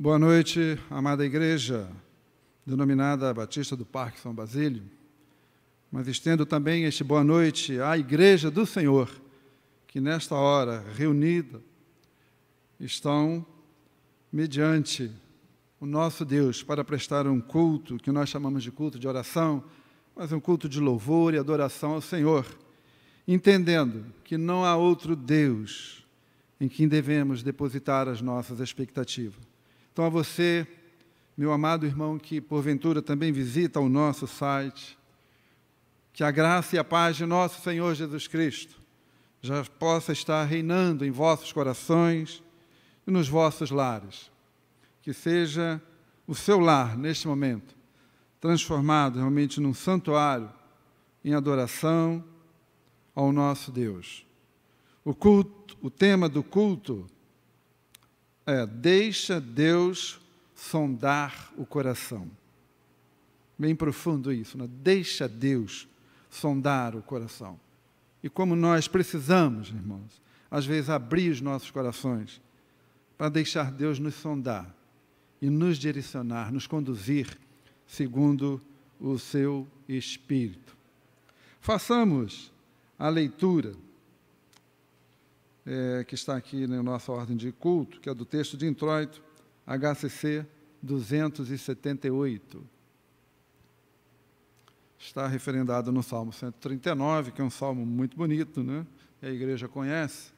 Boa noite, amada igreja, denominada Batista do Parque São Basílio, mas estendo também este boa noite à Igreja do Senhor, que nesta hora, reunida, estão mediante o nosso Deus para prestar um culto, que nós chamamos de culto de oração, mas um culto de louvor e adoração ao Senhor, entendendo que não há outro Deus em quem devemos depositar as nossas expectativas. Então, a você, meu amado irmão, que porventura também visita o nosso site, que a graça e a paz de nosso Senhor Jesus Cristo já possa estar reinando em vossos corações e nos vossos lares. Que seja o seu lar, neste momento, transformado realmente num santuário em adoração ao nosso Deus. O tema do culto é: deixa Deus sondar o coração. Bem profundo isso, né? Deixa Deus sondar o coração. E como nós precisamos, irmãos, às vezes abrir os nossos corações para deixar Deus nos sondar e nos direcionar, nos conduzir segundo o seu Espírito. Façamos a leitura que está aqui na nossa ordem de culto, que é do texto de introito, HCC 278. Está referendado no Salmo 139, que é um salmo muito bonito, né? A igreja conhece,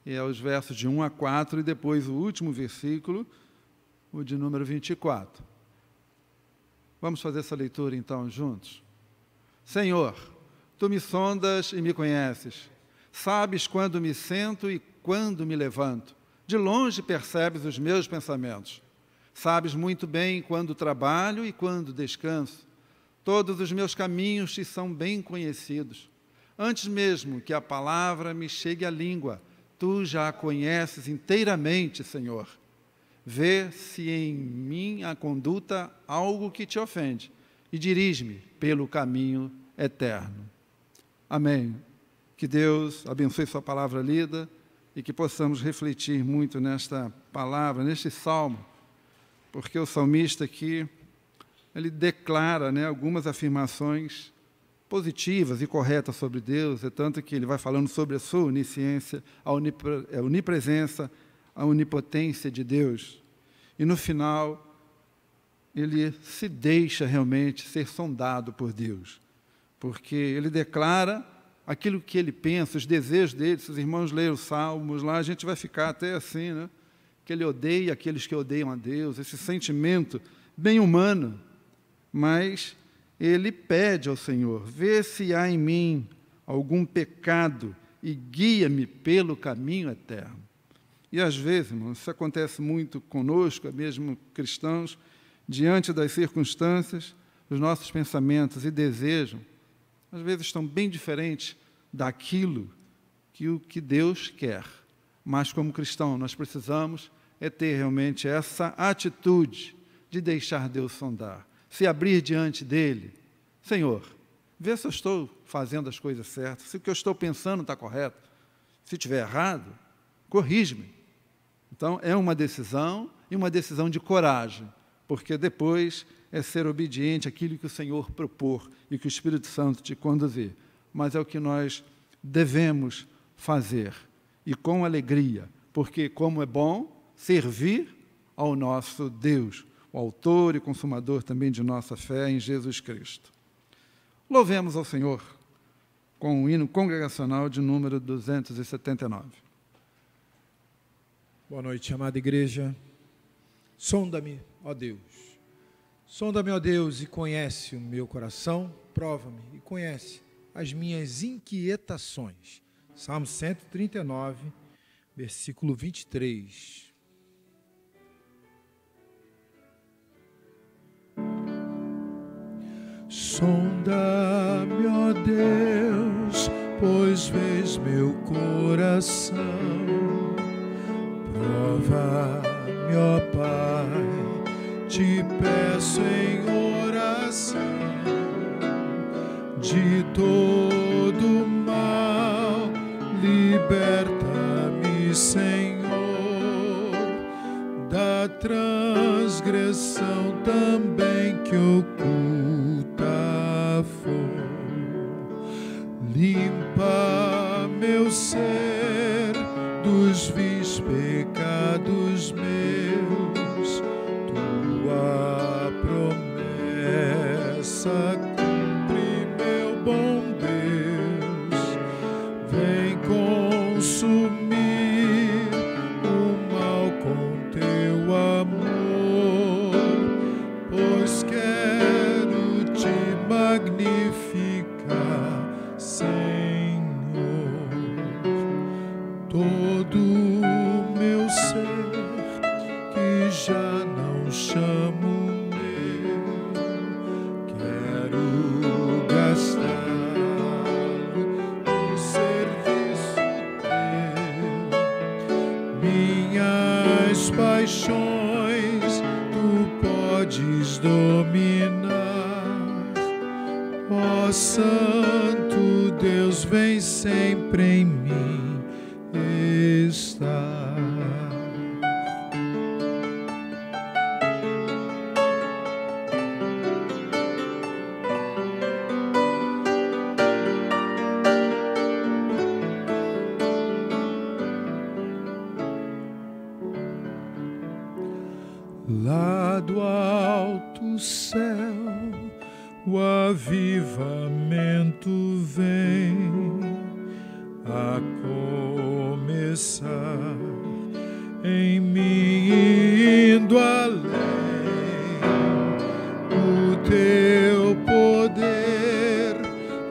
e é os versos de 1 a 4, e depois o último versículo, o de número 24. Vamos fazer essa leitura, então, juntos? Senhor, Tu me sondas e me conheces. Sabes quando me sento e quando me levanto. De longe percebes os meus pensamentos. Sabes muito bem quando trabalho e quando descanso. Todos os meus caminhos te são bem conhecidos. Antes mesmo que a palavra me chegue à língua, Tu já a conheces inteiramente, Senhor. Vê se em mim há conduta algo que te ofende e dirige-me pelo caminho eterno. Amém. Que Deus abençoe sua palavra lida e que possamos refletir muito nesta palavra, neste salmo, porque o salmista aqui, ele declara, né, algumas afirmações positivas e corretas sobre Deus, é tanto que ele vai falando sobre a sua onisciência, a onipresença, a onipotência de Deus. E no final, ele se deixa realmente ser sondado por Deus, porque ele declara aquilo que ele pensa, os desejos dele. Se os irmãos lerem os salmos lá, a gente vai ficar até assim, né? Que ele odeia aqueles que odeiam a Deus, esse sentimento bem humano, mas ele pede ao Senhor: vê se há em mim algum pecado e guia-me pelo caminho eterno. E às vezes, irmãos, isso acontece muito conosco, mesmo cristãos, diante das circunstâncias, os nossos pensamentos e desejos às vezes estão bem diferentes daquilo que Deus quer. Mas, como cristão, nós precisamos ter realmente essa atitude de deixar Deus sondar, se abrir diante dEle. Senhor, vê se eu estou fazendo as coisas certas, se o que eu estou pensando está correto. Se estiver errado, corrige-me. Então, é uma decisão, e uma decisão de coragem, porque depois é ser obediente àquilo que o Senhor propor e que o Espírito Santo te conduzir. Mas é o que nós devemos fazer, e com alegria, porque como é bom servir ao nosso Deus, o autor e consumador também de nossa fé em Jesus Cristo. Louvemos ao Senhor com o hino congregacional de número 279. Boa noite, amada igreja. Sonda-me, ó Deus. Sonda-me, ó Deus, e conhece o meu coração, prova-me e conhece as minhas inquietações. Salmo 139, versículo 23. Sonda-me, ó Deus, pois vês meu coração. Prova-me, ó Pai, te peço em oração, de todo mal, liberta-me, Senhor, da transgressão também que oculta for. Limpa meu ser dos vis pecados meus, tua promessa cumpre, meu bom Deus. Vem consumir o mal com teu amor, pois quero te magnificar, Senhor. Todo o meu ser que já não chamo meu, quero gastar-lo em serviço teu. Minhas paixões tu podes dominar, ó Santo Deus, vem sempre em mim estar. Lá do alto céu o avivamento vem a começar em mim, indo além. O teu poder,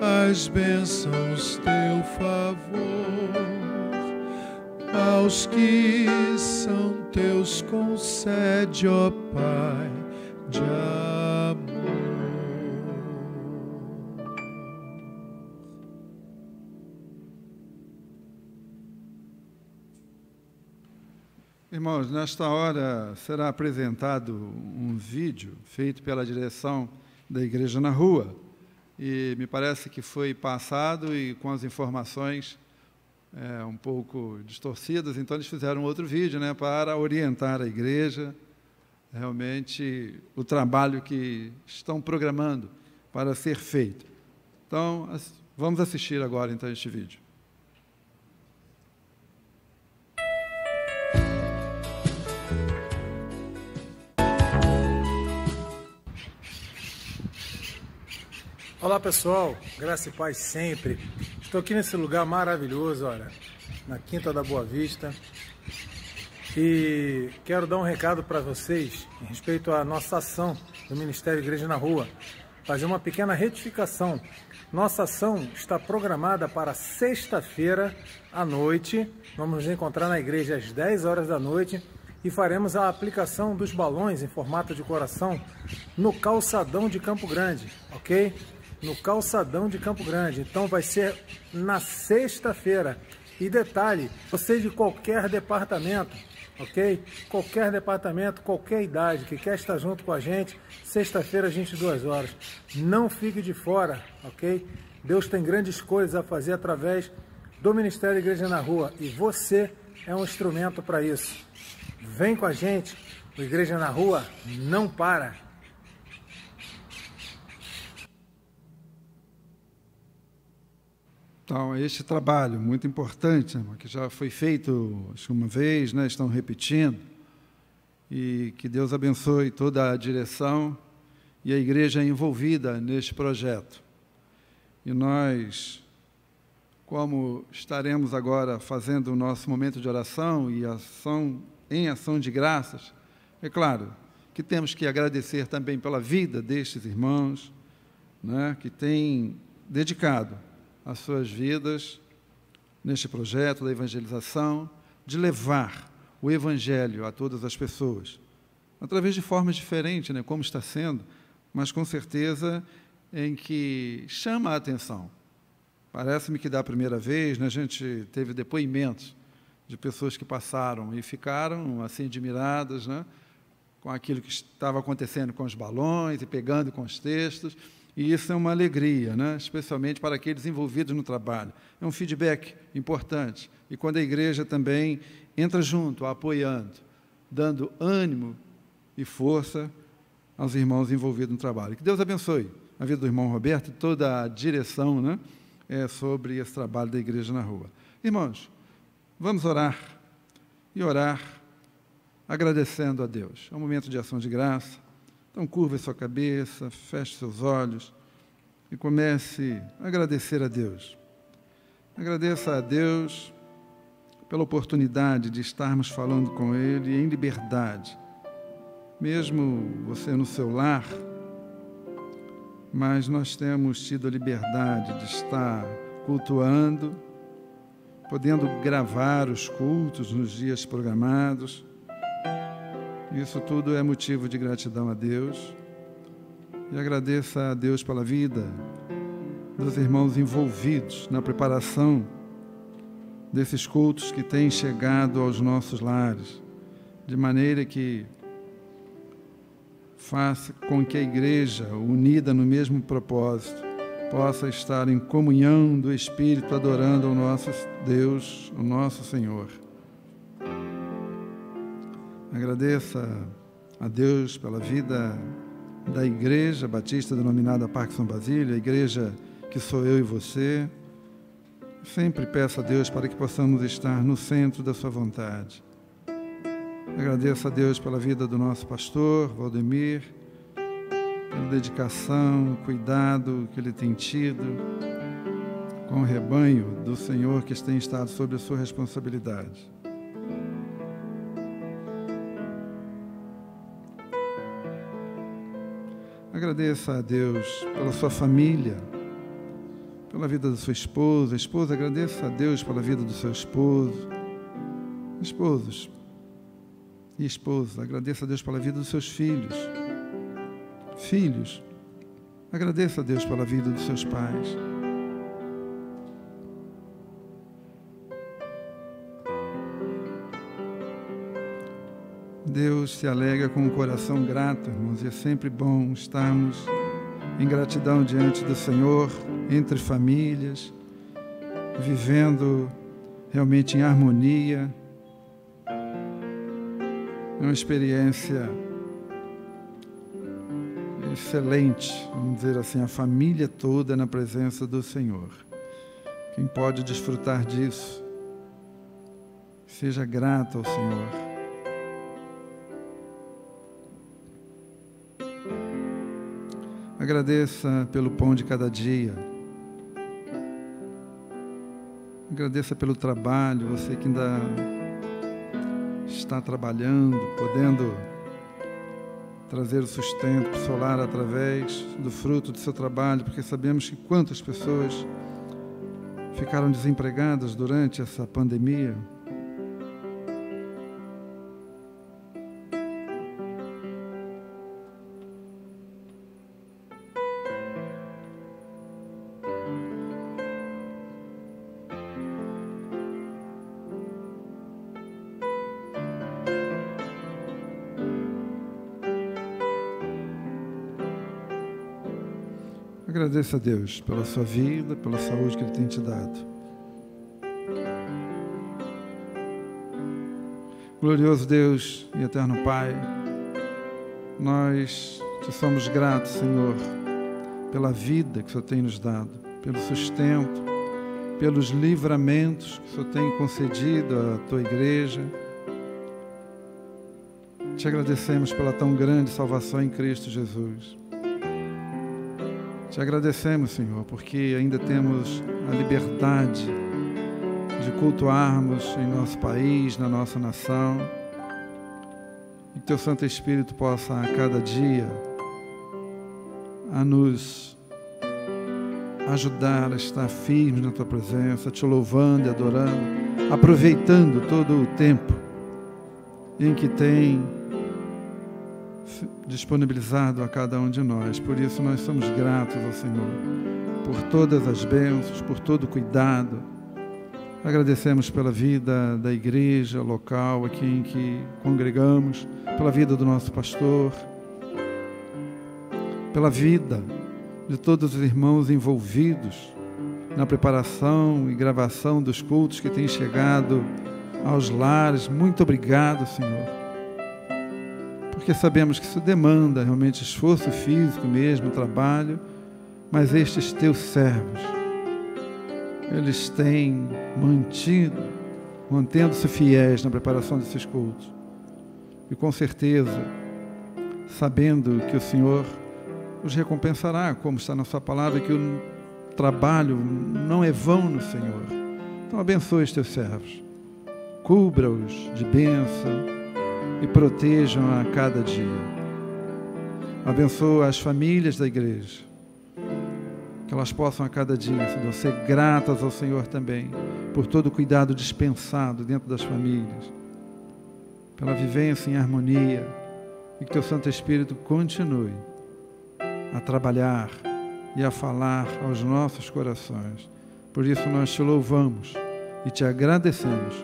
as bênçãos, teu favor, aos que são teus concede, ó Pai de amor. Irmãos, nesta hora será apresentado um vídeo feito pela direção da Igreja na Rua, e me parece que foi passado e com as informações um pouco distorcidas, então eles fizeram outro vídeo, né, para orientar a igreja, realmente, o trabalho que estão programando para ser feito. Então, vamos assistir agora, então, este vídeo. Olá pessoal, graça e paz sempre. Estou aqui nesse lugar maravilhoso, olha, na Quinta da Boa Vista, e quero dar um recado para vocês em respeito à nossa ação do Ministério Igreja na Rua. Fazer uma pequena retificação. Nossa ação está programada para sexta-feira à noite. Vamos nos encontrar na igreja às 10 horas da noite e faremos a aplicação dos balões em formato de coração no calçadão de Campo Grande, ok? No calçadão de Campo Grande. Então vai ser na sexta-feira. E detalhe, você de qualquer departamento, ok? Qualquer departamento, qualquer idade que quer estar junto com a gente, sexta-feira às 22 horas. Não fique de fora, ok? Deus tem grandes coisas a fazer através do Ministério Igreja na Rua e você é um instrumento para isso. Vem com a gente, o Igreja na Rua não para. Então, este trabalho muito importante, que já foi feito acho que uma vez, né, estão repetindo, e que Deus abençoe toda a direção e a igreja envolvida neste projeto. E nós, como estaremos agora fazendo o nosso momento de oração e em ação de graças, é claro que temos que agradecer também pela vida destes irmãos, né, que têm dedicado as suas vidas neste projeto da evangelização, de levar o Evangelho a todas as pessoas, através de formas diferentes, né, como está sendo, mas com certeza em que chama a atenção. Parece-me que da primeira vez, né, a gente teve depoimentos de pessoas que passaram e ficaram assim admiradas, né, com aquilo que estava acontecendo com os balões e pegando com os textos. E isso é uma alegria, né? Especialmente para aqueles envolvidos no trabalho. É um feedback importante. E quando a igreja também entra junto, apoiando, dando ânimo e força aos irmãos envolvidos no trabalho. Que Deus abençoe a vida do irmão Roberto e toda a direção, né, sobre esse trabalho da Igreja na Rua. Irmãos, vamos orar e orar agradecendo a Deus. É um momento de ação de graça. Então, curva sua cabeça, feche seus olhos e comece a agradecer a Deus. Agradeça a Deus pela oportunidade de estarmos falando com Ele em liberdade. Mesmo você no seu lar, mas nós temos tido a liberdade de estar cultuando, podendo gravar os cultos nos dias programados. Isso tudo é motivo de gratidão a Deus. E agradeça a Deus pela vida dos irmãos envolvidos na preparação desses cultos que têm chegado aos nossos lares, de maneira que faça com que a igreja, unida no mesmo propósito, possa estar em comunhão do Espírito, adorando ao nosso Deus, o nosso Senhor. Agradeça a Deus pela vida da Igreja Batista denominada Parque São Basílio, a igreja que sou eu e você. Sempre peço a Deus para que possamos estar no centro da sua vontade. Agradeço a Deus pela vida do nosso pastor, Valdemir, pela dedicação, cuidado que ele tem tido com o rebanho do Senhor que tem estado sob a sua responsabilidade. Agradeça a Deus pela sua família, pela vida da sua esposa. Esposa, agradeça a Deus pela vida do seu esposo. Esposos e esposa, agradeça a Deus pela vida dos seus filhos. Filhos, agradeça a Deus pela vida dos seus pais. Deus se alegra com um coração grato, irmãos, e é sempre bom estarmos em gratidão diante do Senhor, entre famílias, vivendo realmente em harmonia. É uma experiência excelente, vamos dizer assim, a família toda na presença do Senhor. Quem pode desfrutar disso, seja grato ao Senhor. Agradeça pelo pão de cada dia. Agradeça pelo trabalho, você que ainda está trabalhando, podendo trazer o sustento para o seu lar através do fruto do seu trabalho, porque sabemos que quantas pessoas ficaram desempregadas durante essa pandemia. Agradeça a Deus pela sua vida, pela saúde que Ele tem te dado. Glorioso Deus e eterno Pai, nós te somos gratos, Senhor, pela vida que o Senhor tem nos dado, pelo sustento, pelos livramentos que o Senhor tem concedido à tua igreja. Te agradecemos pela tão grande salvação em Cristo Jesus. Te agradecemos, Senhor, porque ainda temos a liberdade de cultuarmos em nosso país, na nossa nação. E que Teu Santo Espírito possa a cada dia a nos ajudar a estar firmes na Tua presença, Te louvando e adorando, aproveitando todo o tempo em que tem disponibilizado a cada um de nós. Por isso nós somos gratos ao Senhor, por todas as bênçãos, por todo o cuidado. Agradecemos pela vida da igreja local aqui em que congregamos, pela vida do nosso pastor, pela vida de todos os irmãos envolvidos na preparação e gravação dos cultos que têm chegado aos lares. Muito obrigado, Senhor, porque sabemos que isso demanda realmente esforço físico mesmo, trabalho, mas estes teus servos, eles têm mantendo-se fiéis na preparação desses cultos. E com certeza, sabendo que o Senhor os recompensará, como está na sua palavra, que o trabalho não é vão no Senhor. Então abençoe os teus servos, cubra-os de bênção e protejam a cada dia. Abençoa as famílias da igreja, que elas possam a cada dia, Senhor, ser gratas ao Senhor também, por todo o cuidado dispensado dentro das famílias, pela vivência em harmonia, e que teu Santo Espírito continue a trabalhar e a falar aos nossos corações. Por isso nós te louvamos e te agradecemos,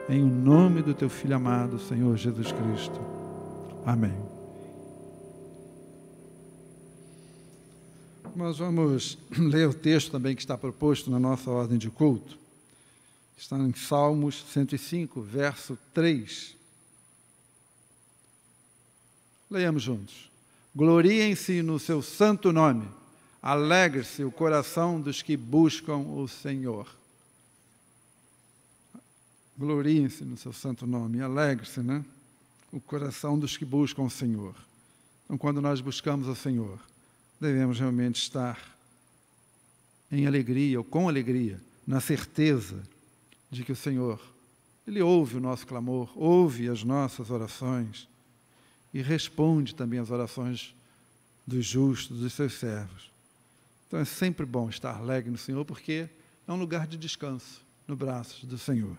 em nome do teu Filho amado, Senhor Jesus Cristo. Amém. Nós vamos ler o texto também que está proposto na nossa ordem de culto. Está em Salmos 105, verso 3. Leiamos juntos. Gloriem-se no seu santo nome, alegre-se o coração dos que buscam o Senhor. Gloriem-se no seu santo nome, alegre-se, né? O coração dos que buscam o Senhor. Então, quando nós buscamos o Senhor, devemos realmente estar em alegria, ou com alegria, na certeza de que o Senhor, Ele ouve o nosso clamor, ouve as nossas orações e responde também às orações dos justos, dos seus servos. Então é sempre bom estar alegre no Senhor, porque é um lugar de descanso nos braços do Senhor.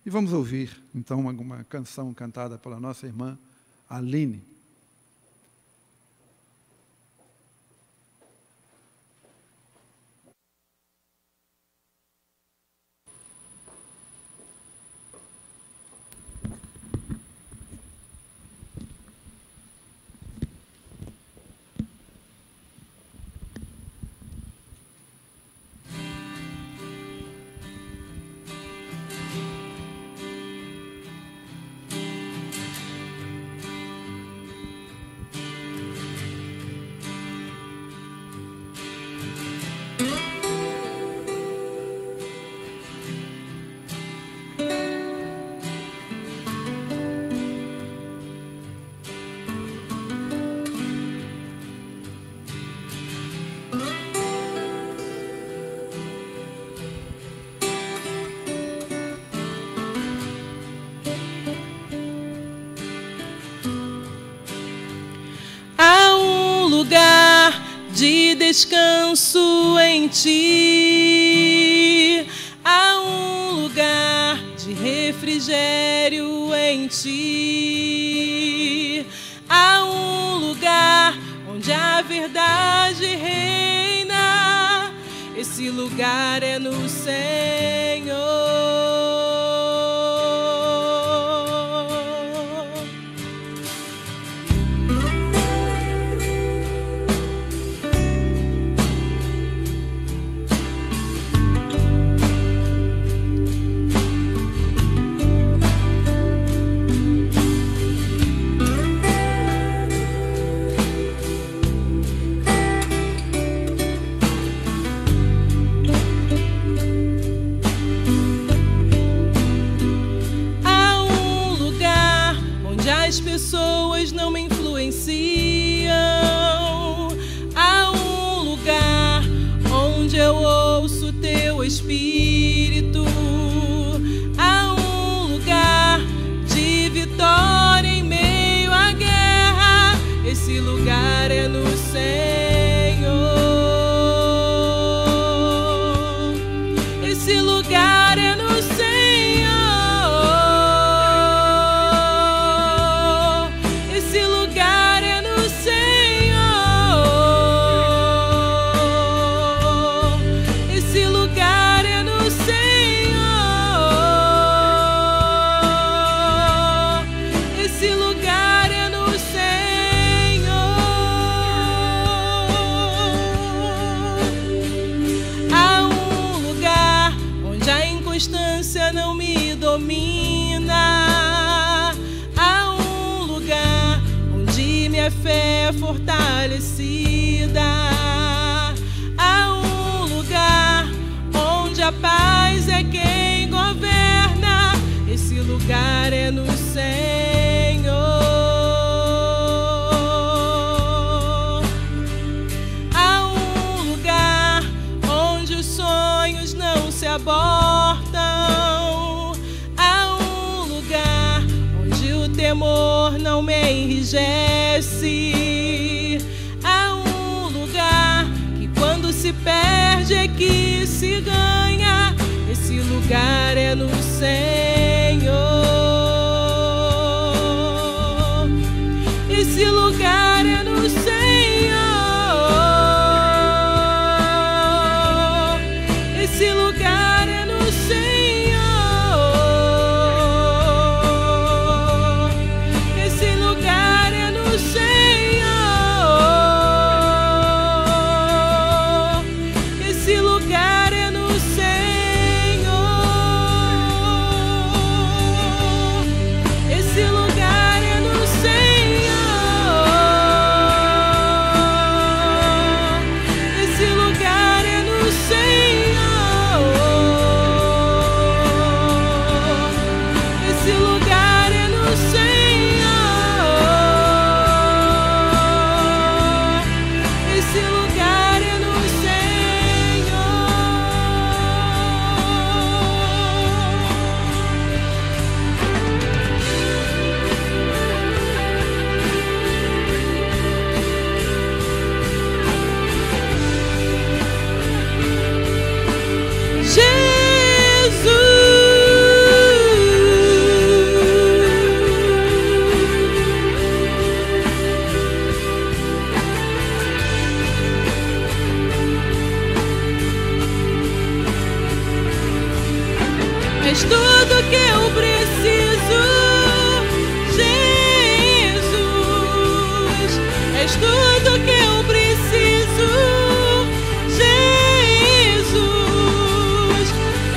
E vamos ouvir, então, uma canção cantada pela nossa irmã Aline. De descanso em ti, há um lugar de refrigério em ti, há um lugar onde a verdade reina, esse lugar é no Senhor. As pessoas não me influenciam. Há um lugar onde eu ouço teu Espírito. Há um lugar de vitória em meio à guerra. Esse lugar é no Senhor. Esse lugar é no Senhor. Não me domina. Há um lugar fé fortalecida. Há um lugar onde a paz é quem governa. Esse lugar é no Senhor. Há um lugar onde os sonhos não se abortam. Há um lugar onde o temor não me enrijece. Há um lugar que quando se perde é que se ganha. Esse lugar é no Senhor. Esse lugar é no Senhor. Esse lugar é no Senhor. Esse lugar é no Senhor. Esse lugar é no Senhor. Esse lugar é no Senhor. Esse lugar é no Senhor. Esse lugar é no Senhor. Esse lugar é no És tudo que eu preciso, Jesus. És tudo que eu preciso, Jesus.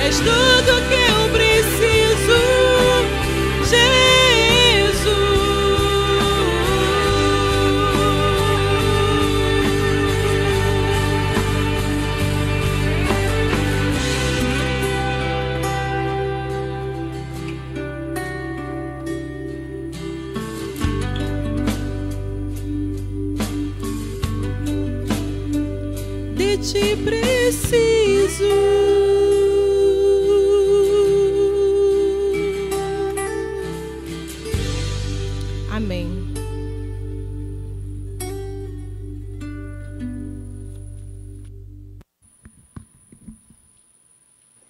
És tudo que eu preciso, de ti preciso. Amém.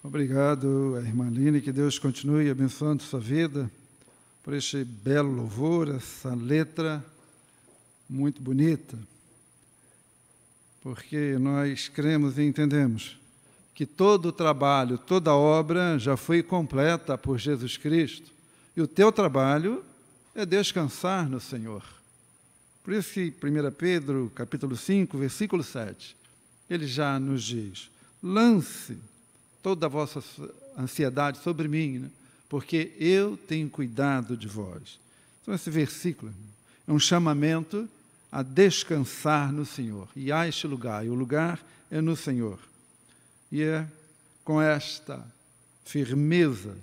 Obrigado, irmã Aline, que Deus continue abençoando sua vida por este belo louvor, essa letra muito bonita, porque nós cremos e entendemos que todo o trabalho, toda a obra já foi completa por Jesus Cristo, e o teu trabalho é descansar no Senhor. Por isso que 1 Pedro, capítulo 5, versículo 7, ele já nos diz: lance toda a vossa ansiedade sobre mim, né? Porque eu tenho cuidado de vós. Então, esse versículo é um chamamento a descansar no Senhor. E há este lugar, e o lugar é no Senhor. E é com esta firmeza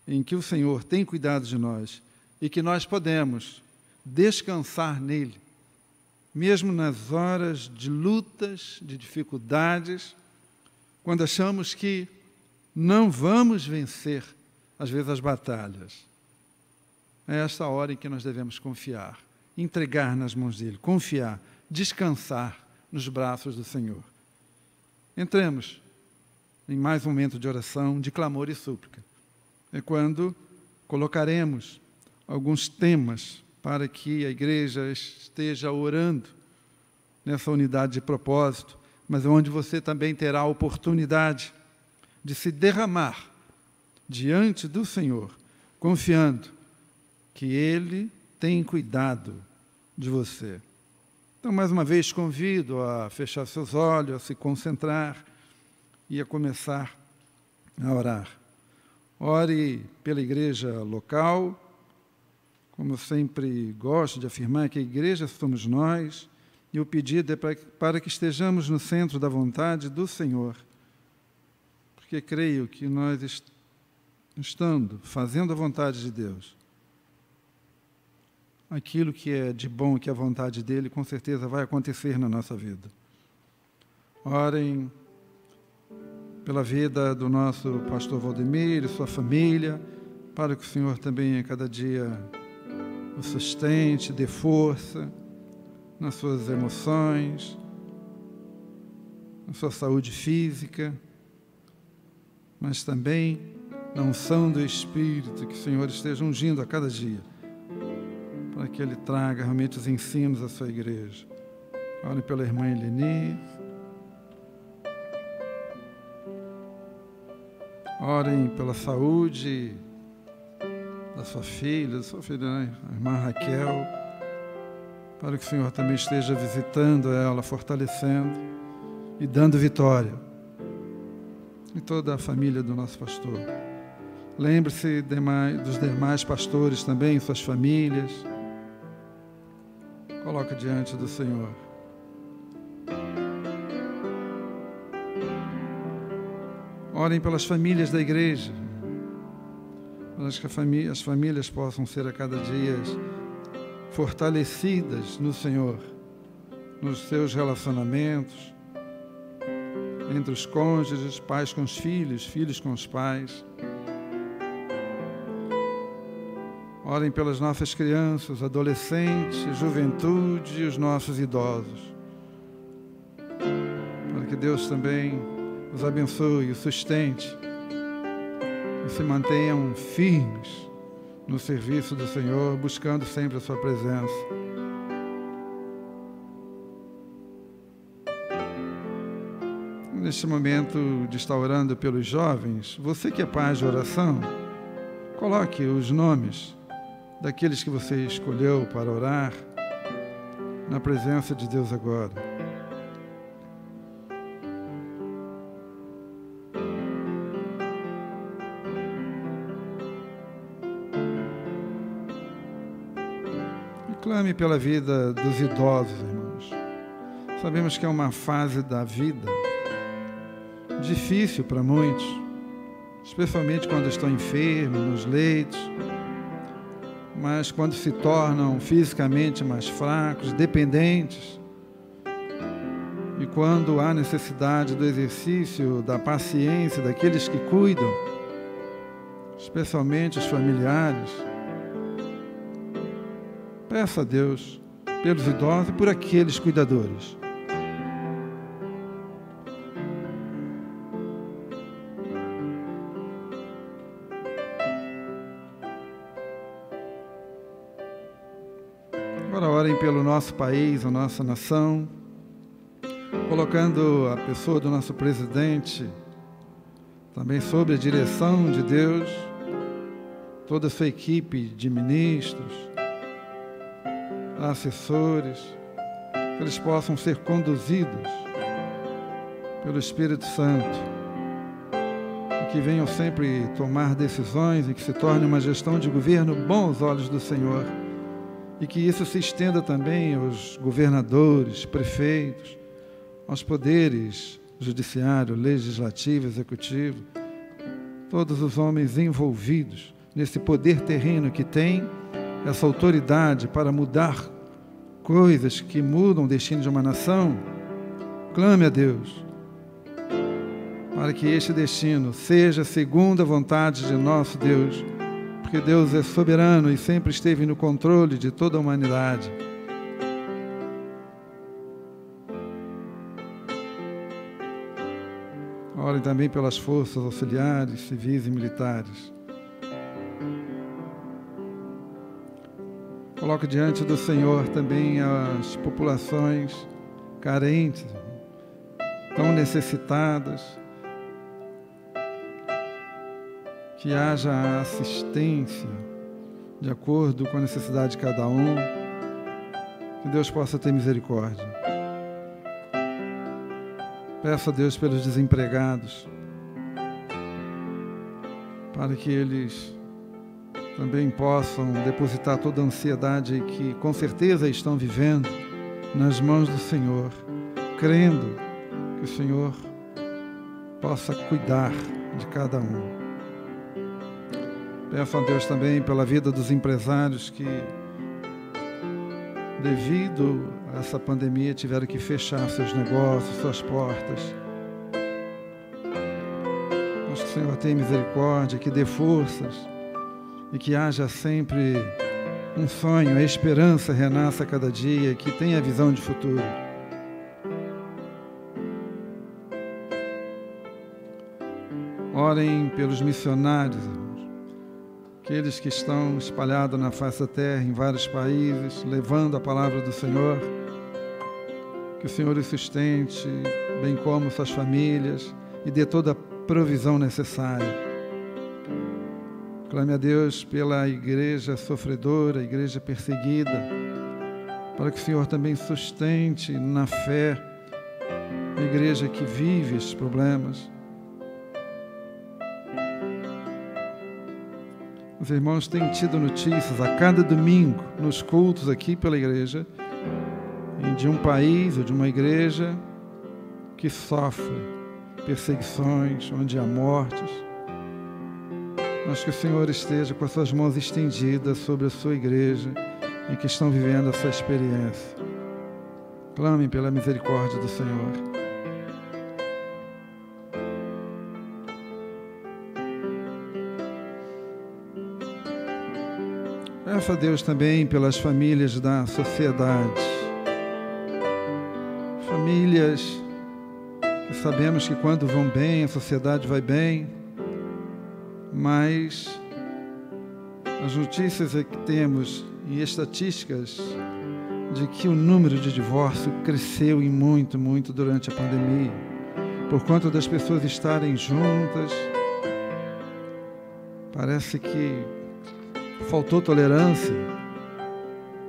em que o Senhor tem cuidado de nós e que nós podemos descansar nele, mesmo nas horas de lutas, de dificuldades, quando achamos que não vamos vencer, às vezes, as batalhas. É esta hora em que nós devemos confiar, entregar nas mãos dele, confiar, descansar nos braços do Senhor. Entremos em mais um momento de oração, de clamor e súplica. É quando colocaremos alguns temas para que a igreja esteja orando nessa unidade de propósito, mas onde você também terá a oportunidade de se derramar diante do Senhor, confiando que Ele tem cuidado de você. Então, mais uma vez, convido a fechar seus olhos, a se concentrar e a começar a orar. Ore pela igreja local, Como eu sempre gosto de afirmar, que a igreja somos nós, e o pedido é para que estejamos no centro da vontade do Senhor. Porque creio que nós, estando, fazendo a vontade de Deus, aquilo que é de bom, que é a vontade dEle, com certeza vai acontecer na nossa vida. Orem pela vida do nosso pastor Valdemir e sua família, para que o Senhor também a cada dia o sustente, dê força nas suas emoções, na sua saúde física, mas também na unção do Espírito, que o Senhor esteja ungindo a cada dia, para que Ele traga realmente os ensinos à sua igreja. Orem pela irmã Eleni. Orem pela saúde da sua filha, a irmã Raquel, para que o Senhor também esteja visitando ela, fortalecendo e dando vitória. E toda a família do nosso pastor. Lembre-se dos demais pastores também, suas famílias. Coloca diante do Senhor. Orem pelas famílias da igreja, para que as famílias possam ser a cada dia fortalecidas no Senhor, nos seus relacionamentos, entre os cônjuges, pais com os filhos, filhos com os pais. Orem pelas nossas crianças, adolescentes, juventude e os nossos idosos, para que Deus também os abençoe, os sustente e se mantenham firmes no serviço do Senhor, buscando sempre a sua presença. Neste momento de estar orando pelos jovens, você que é pai de oração, coloque os nomes daqueles que você escolheu para orar na presença de Deus agora. Clame pela vida dos idosos, irmãos. Sabemos que é uma fase da vida difícil para muitos, especialmente quando estão enfermos, nos leitos, mas quando se tornam fisicamente mais fracos, dependentes, e quando há necessidade do exercício da paciência daqueles que cuidam, especialmente os familiares. Peça a Deus pelos idosos e por aqueles cuidadores. Agora orem pelo nosso país, a nossa nação, colocando a pessoa do nosso presidente também sob a direção de Deus, toda a sua equipe de ministros, assessores, que eles possam ser conduzidos pelo Espírito Santo e que venham sempre tomar decisões e que se torne uma gestão de governo bom aos olhos do Senhor, e que isso se estenda também aos governadores, prefeitos, aos poderes judiciário, legislativo, executivo, todos os homens envolvidos nesse poder terreno que tem essa autoridade para mudar coisas que mudam o destino de uma nação. Clame a Deus para que este destino seja segundo a vontade de nosso Deus, porque Deus é soberano e sempre esteve no controle de toda a humanidade. Orem também pelas forças auxiliares, civis e militares. Coloque diante do Senhor também as populações carentes, tão necessitadas, que haja assistência de acordo com a necessidade de cada um, que Deus possa ter misericórdia. Peço a Deus pelos desempregados, para que eles também possam depositar toda a ansiedade que com certeza estão vivendo nas mãos do Senhor, crendo que o Senhor possa cuidar de cada um. Peço a Deus também pela vida dos empresários que, devido a essa pandemia, tiveram que fechar seus negócios, suas portas. Mas que o Senhor tenha misericórdia, que dê forças e que haja sempre um sonho, a esperança renasça a cada dia, que tenha visão de futuro. Orem pelos missionários, irmãos, aqueles que estão espalhados na face da terra, em vários países, levando a palavra do Senhor. Que o Senhor os sustente, bem como suas famílias, e dê toda a provisão necessária. Clame a Deus pela igreja sofredora, a igreja perseguida, para que o Senhor também sustente na fé a igreja que vive esses problemas. Os irmãos têm tido notícias a cada domingo nos cultos aqui pela igreja, de um país ou de uma igreja que sofre perseguições, onde há mortes. Mas que o Senhor esteja com as suas mãos estendidas sobre a sua igreja e que estão vivendo essa experiência. Clamem pela misericórdia do Senhor. Peço a Deus também pelas famílias da sociedade. Famílias que sabemos que quando vão bem, a sociedade vai bem, mas as notícias que temos e estatísticas de que o número de divórcio cresceu e muito durante a pandemia, por conta das pessoas estarem juntas. Parece que faltou tolerância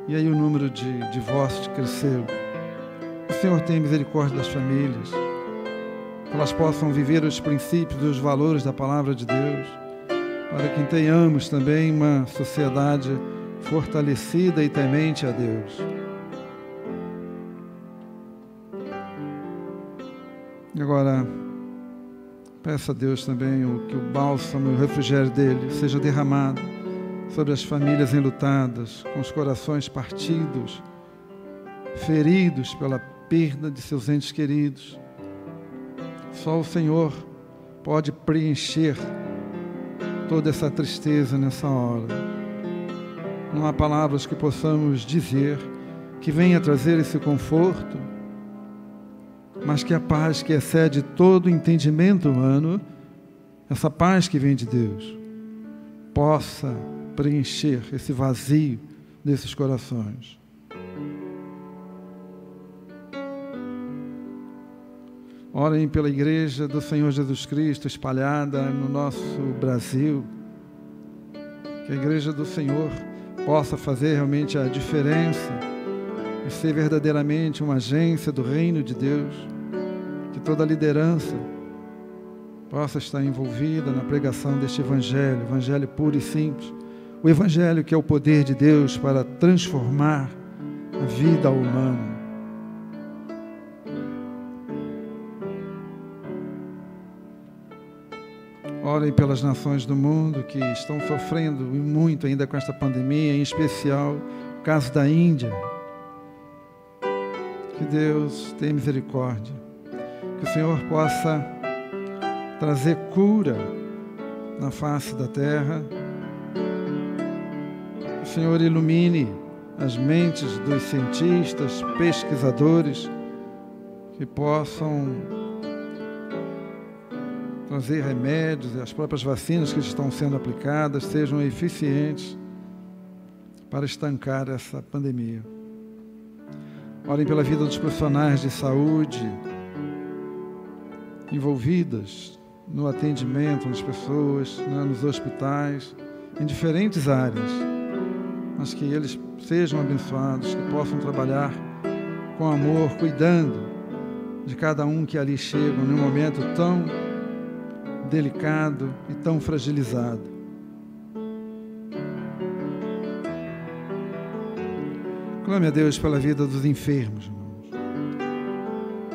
e aí o número de divórcios cresceu. O Senhor tenha misericórdia das famílias, que elas possam viver os princípios e os valores da palavra de Deus, para que tenhamos também uma sociedade fortalecida e temente a Deus. E agora, peço a Deus também que o bálsamo e o refrigério dele seja derramado sobre as famílias enlutadas, com os corações partidos, feridos pela perda de seus entes queridos. Só o Senhor pode preencher toda essa tristeza nessa hora. Não há palavras que possamos dizer que venha trazer esse conforto, mas que a paz que excede todo o entendimento humano, essa paz que vem de Deus, possa preencher esse vazio desses corações. Orem pela igreja do Senhor Jesus Cristo espalhada no nosso Brasil, que a igreja do Senhor possa fazer realmente a diferença e ser verdadeiramente uma agência do reino de Deus, que toda a liderança possa estar envolvida na pregação deste evangelho puro e simples, o evangelho que é o poder de Deus para transformar a vida humana. Orem pelas nações do mundo que estão sofrendo muito ainda com esta pandemia, em especial o caso da Índia. Que Deus tenha misericórdia, que o Senhor possa trazer cura na face da terra, que o Senhor ilumine as mentes dos cientistas, pesquisadores, que possam trazer remédios e as próprias vacinas que estão sendo aplicadas sejam eficientes para estancar essa pandemia. Orem pela vida dos profissionais de saúde envolvidas no atendimento das pessoas, nos hospitais, em diferentes áreas, mas que eles sejam abençoados, que possam trabalhar com amor, cuidando de cada um que ali chega num momento tão delicado e tão fragilizado. Clame a Deus pela vida dos enfermos, irmãos.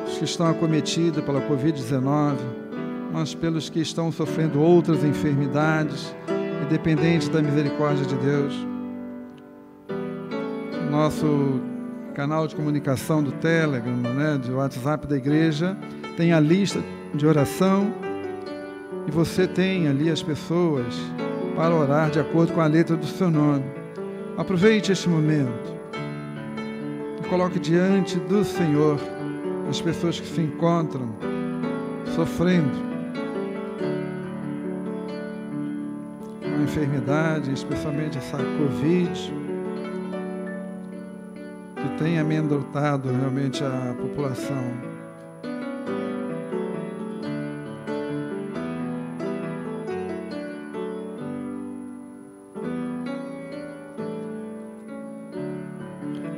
Os que estão acometidos pela Covid-19, mas pelos que estão sofrendo outras enfermidades, independente da misericórdia de Deus. Nosso canal de comunicação do Telegram, né, do WhatsApp da igreja, tem a lista de oração e você tem ali as pessoas para orar de acordo com a letra do seu nome. Aproveite este momento e coloque diante do Senhor as pessoas que se encontram sofrendo uma enfermidade, especialmente essa Covid, que tem amedrontado realmente a população.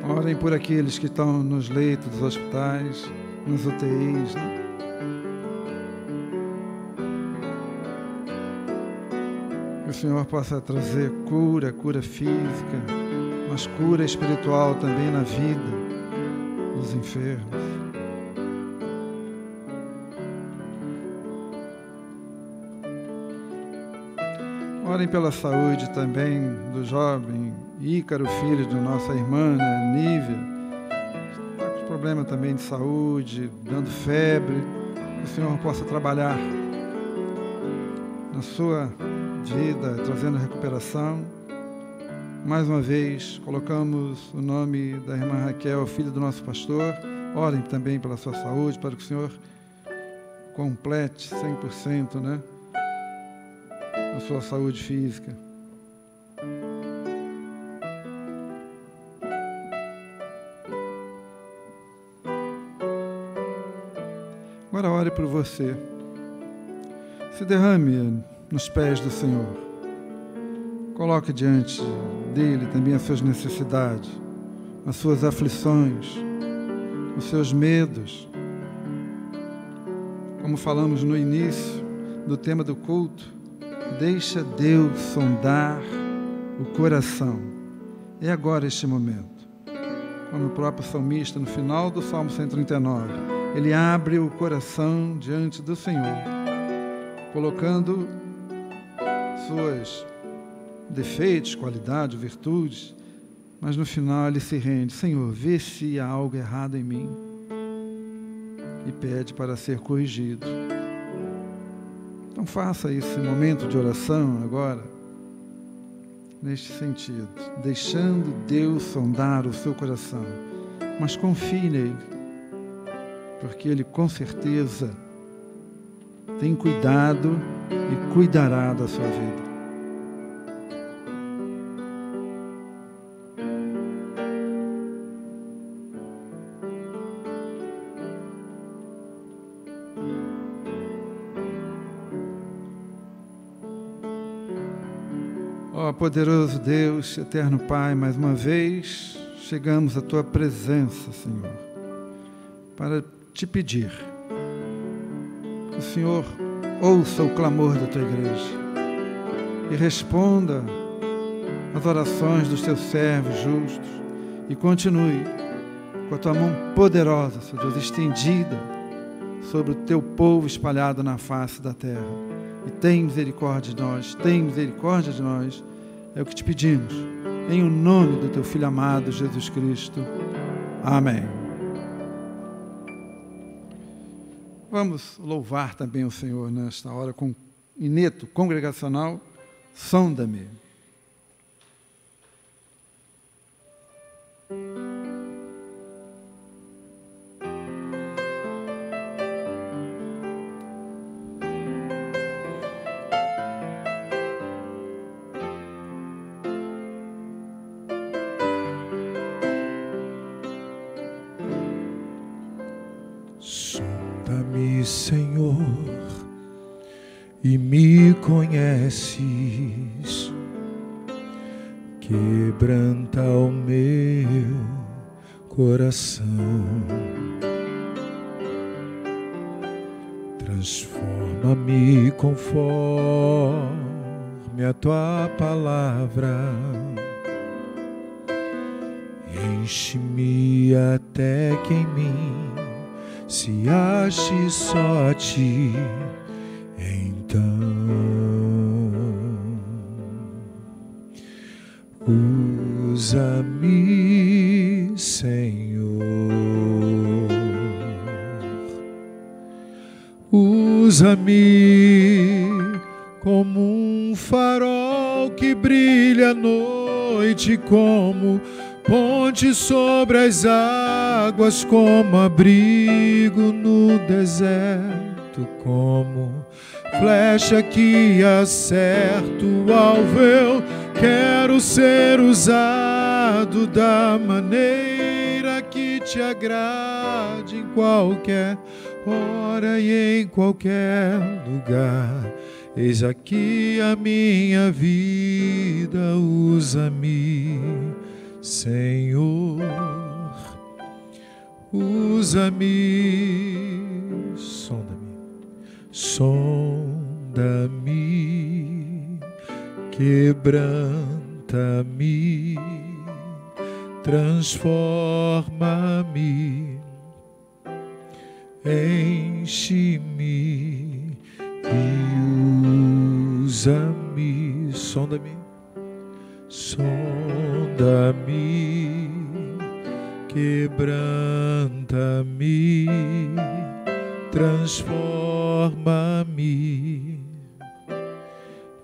Orem por aqueles que estão nos leitos dos hospitais, nos UTIs, né? Que o Senhor possa trazer cura física, mas cura espiritual também na vida dos enfermos. Orem pela saúde também do jovem Ícaro, filho de nossa irmã, né, Nívia. Está com problema também de saúde, dando febre. Que o Senhor possa trabalhar na sua vida, trazendo recuperação. Mais uma vez, colocamos o nome da irmã Raquel, filha do nosso pastor. Orem também pela sua saúde, para que o Senhor complete 100%, né, a sua saúde física. Agora ore por você. Se derrame nos pés do Senhor. Coloque diante dele também as suas necessidades, as suas aflições, os seus medos. Como falamos no início do tema do culto, deixa Deus sondar o coração. É agora este momento. Como o próprio salmista, no final do Salmo 139, ele abre o coração diante do Senhor, colocando suas defeitos, qualidades, virtudes, mas no final ele se rende. Senhor, vê se há algo errado em mim, e pede para ser corrigido. Então faça esse momento de oração agora, neste sentido, deixando Deus sondar o seu coração, mas confie nele, porque Ele com certeza tem cuidado e cuidará da sua vida. Ó poderoso Deus, eterno Pai, mais uma vez chegamos à Tua presença, Senhor, para Te pedir que o Senhor ouça o clamor da Tua igreja e responda às orações dos Teus servos justos e continue com a Tua mão poderosa, Senhor Deus, estendida sobre o Teu povo espalhado na face da terra. E tem misericórdia de nós, tem misericórdia de nós, é o que Te pedimos, em o nome do Teu Filho amado, Jesus Cristo. Amém. Vamos louvar também o Senhor nesta hora com ineto congregacional, sonda-me. Sonda-me, Senhor, e me conheces, quebranta o meu coração, transforma-me conforme a Tua palavra, Enche-me até que em mim se ache só a ti. Então usa-me, Senhor, usa-me como um farol que brilha à noite, como ponte sobre as águas, como abrigo no deserto, como flecha que acerta o alvo. Eu quero ser usado da maneira que te agrade, em qualquer hora e em qualquer lugar. Eis aqui a minha vida, usa-me, Senhor, usa-me, sonda-me, sonda-me, quebranta-me, transforma-me, enche-me e usa-me, sonda-me, sonda-me, quebranta-me, transforma-me,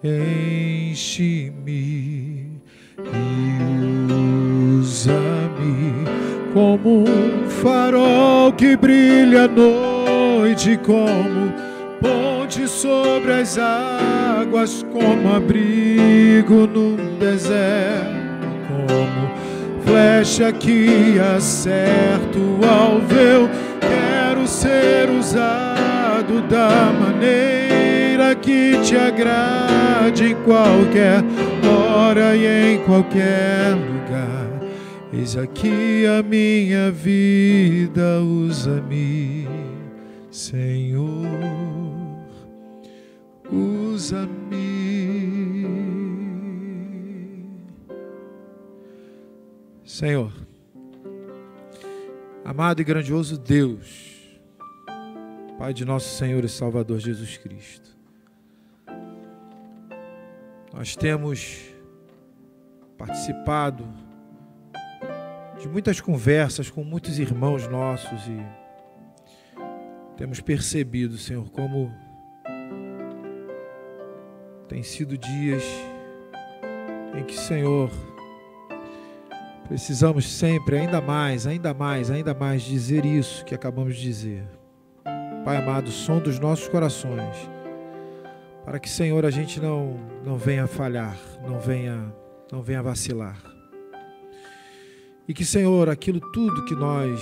enche-me e usa-me como um farol que brilha à noite, como ponte sobre as águas, como abrigo num deserto, como flecha que acerta o alvo. Eu quero ser usado da maneira que te agrade, em qualquer hora e em qualquer lugar. Eis aqui a minha vida, usa-me, Senhor, usa-me. Senhor, amado e grandioso Deus, Pai de nosso Senhor e Salvador Jesus Cristo, nós temos participado de muitas conversas com muitos irmãos nossos e temos percebido, Senhor, como tem sido dias em que, Senhor, precisamos sempre ainda mais dizer isso que acabamos de dizer. Pai amado, som dos nossos corações, para que, Senhor, a gente não venha falhar, não venha vacilar. E que, Senhor, aquilo tudo que nós,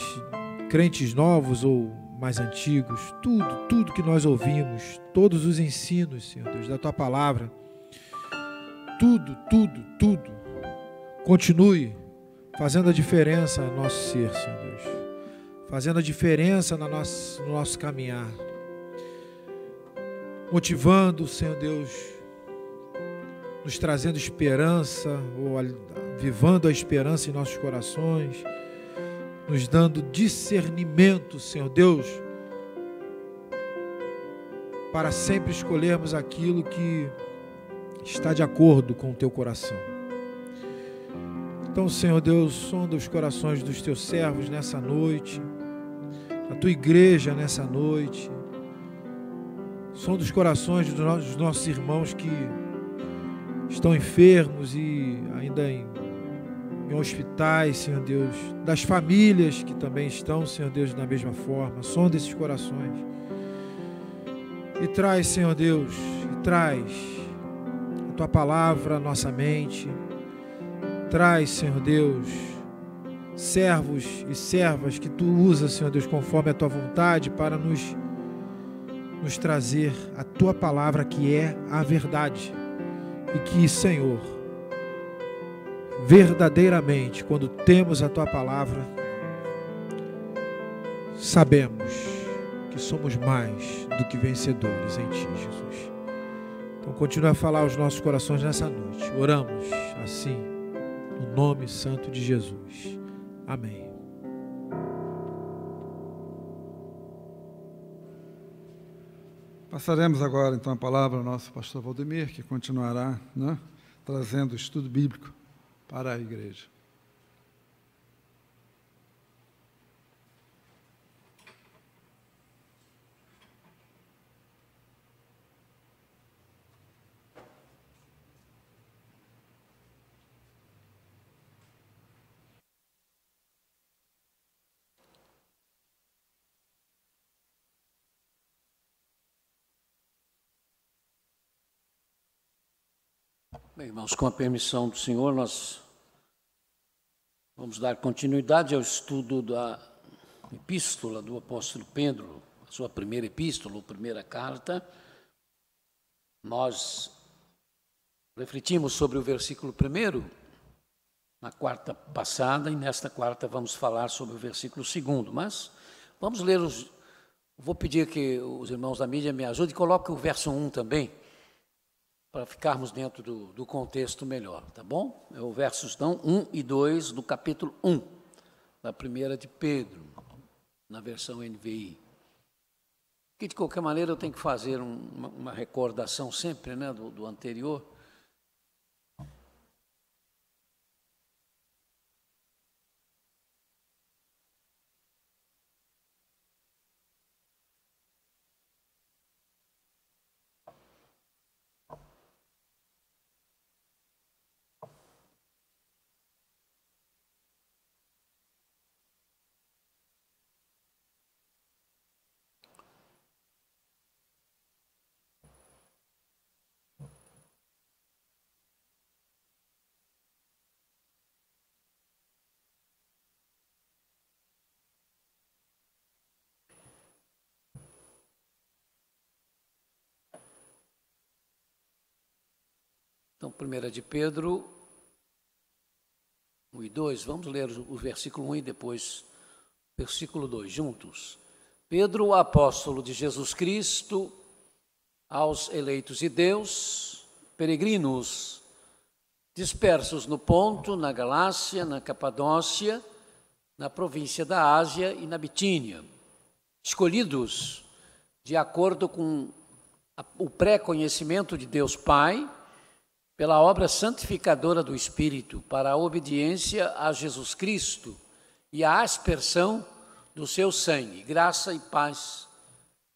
crentes novos ou mais antigos, tudo que nós ouvimos, todos os ensinos, Senhor Deus, da Tua Palavra, tudo, continue fazendo a diferença no nosso ser, Senhor Deus, fazendo a diferença no nosso caminhar, motivando, Senhor Deus, nos trazendo esperança, ou avivando a esperança em nossos corações, nos dando discernimento, Senhor Deus, para sempre escolhermos aquilo que está de acordo com o Teu coração. Então, Senhor Deus, sonda os corações dos Teus servos nessa noite, a Tua igreja nessa noite, sonda os corações dos nossos irmãos que estão enfermos e ainda em hospitais, Senhor Deus, das famílias que também estão, Senhor Deus, da mesma forma. Sonda esses corações e traz, Senhor Deus, traz a Tua palavra à nossa mente. Traz, Senhor Deus, servos e servas que Tu usas, Senhor Deus, conforme a Tua vontade, para nos trazer a Tua palavra, que é a verdade. E que, Senhor, verdadeiramente, quando temos a Tua palavra, sabemos que somos mais do que vencedores em Ti, Jesus. Então, continua a falar aos nossos corações nessa noite. Oramos assim, no nome santo de Jesus. Amém. Passaremos agora, então, a palavra ao nosso pastor Valdemir, que continuará, né, trazendo o estudo bíblico para a igreja. Bem, irmãos, com a permissão do Senhor, nós vamos dar continuidade ao estudo da epístola do apóstolo Pedro, a sua primeira epístola, ou primeira carta. Nós refletimos sobre o versículo 1 na quarta passada, e nesta quarta vamos falar sobre o versículo 2, mas vamos ler vou pedir que os irmãos da mídia me ajudem, coloquem o verso 1 também, para ficarmos dentro do contexto melhor, tá bom? É o versos, então, 1 e 2 do capítulo 1, da primeira de Pedro, na versão NVI. Que, de qualquer maneira, eu tenho que fazer uma recordação sempre, né, do anterior. Então, 1 de Pedro 1 e 2, vamos ler o versículo 1 e depois o versículo 2 juntos. Pedro, apóstolo de Jesus Cristo, aos eleitos de Deus, peregrinos, dispersos no Ponto, na Galácia, na Capadócia, na província da Ásia e na Bitínia, escolhidos de acordo com o pré-conhecimento de Deus Pai, pela obra santificadora do Espírito, para a obediência a Jesus Cristo e a aspersão do seu sangue, graça e paz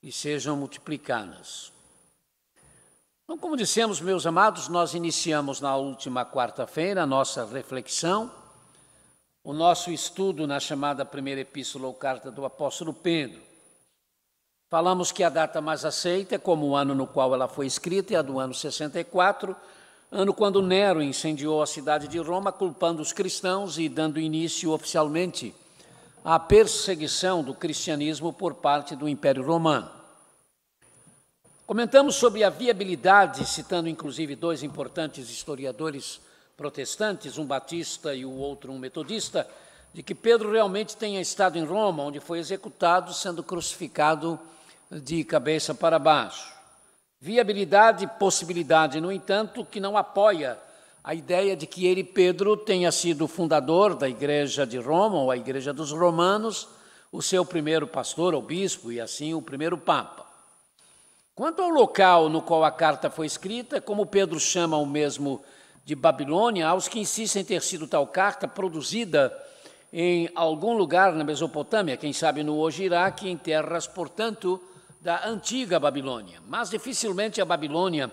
lhe sejam multiplicadas. Então, como dissemos, meus amados, nós iniciamos na última quarta-feira a nossa reflexão, o nosso estudo na chamada primeira epístola ou carta do apóstolo Pedro. Falamos que a data mais aceita, como o ano no qual ela foi escrita, é a do ano 64, ano quando Nero incendiou a cidade de Roma, culpando os cristãos e dando início oficialmente à perseguição do cristianismo por parte do Império Romano. Comentamos sobre a viabilidade, citando inclusive dois importantes historiadores protestantes, um batista e o outro um metodista, de que Pedro realmente tenha estado em Roma, onde foi executado, sendo crucificado de cabeça para baixo. Viabilidade e possibilidade, no entanto, que não apoia a ideia de que ele, Pedro, tenha sido fundador da Igreja de Roma, ou a Igreja dos Romanos, o seu primeiro pastor ou bispo, e assim o primeiro papa. Quanto ao local no qual a carta foi escrita, como Pedro chama o mesmo de Babilônia, aos que insistem em ter sido tal carta produzida em algum lugar na Mesopotâmia, quem sabe no hoje Iraque, em terras, portanto, da antiga Babilônia. Mas dificilmente a Babilônia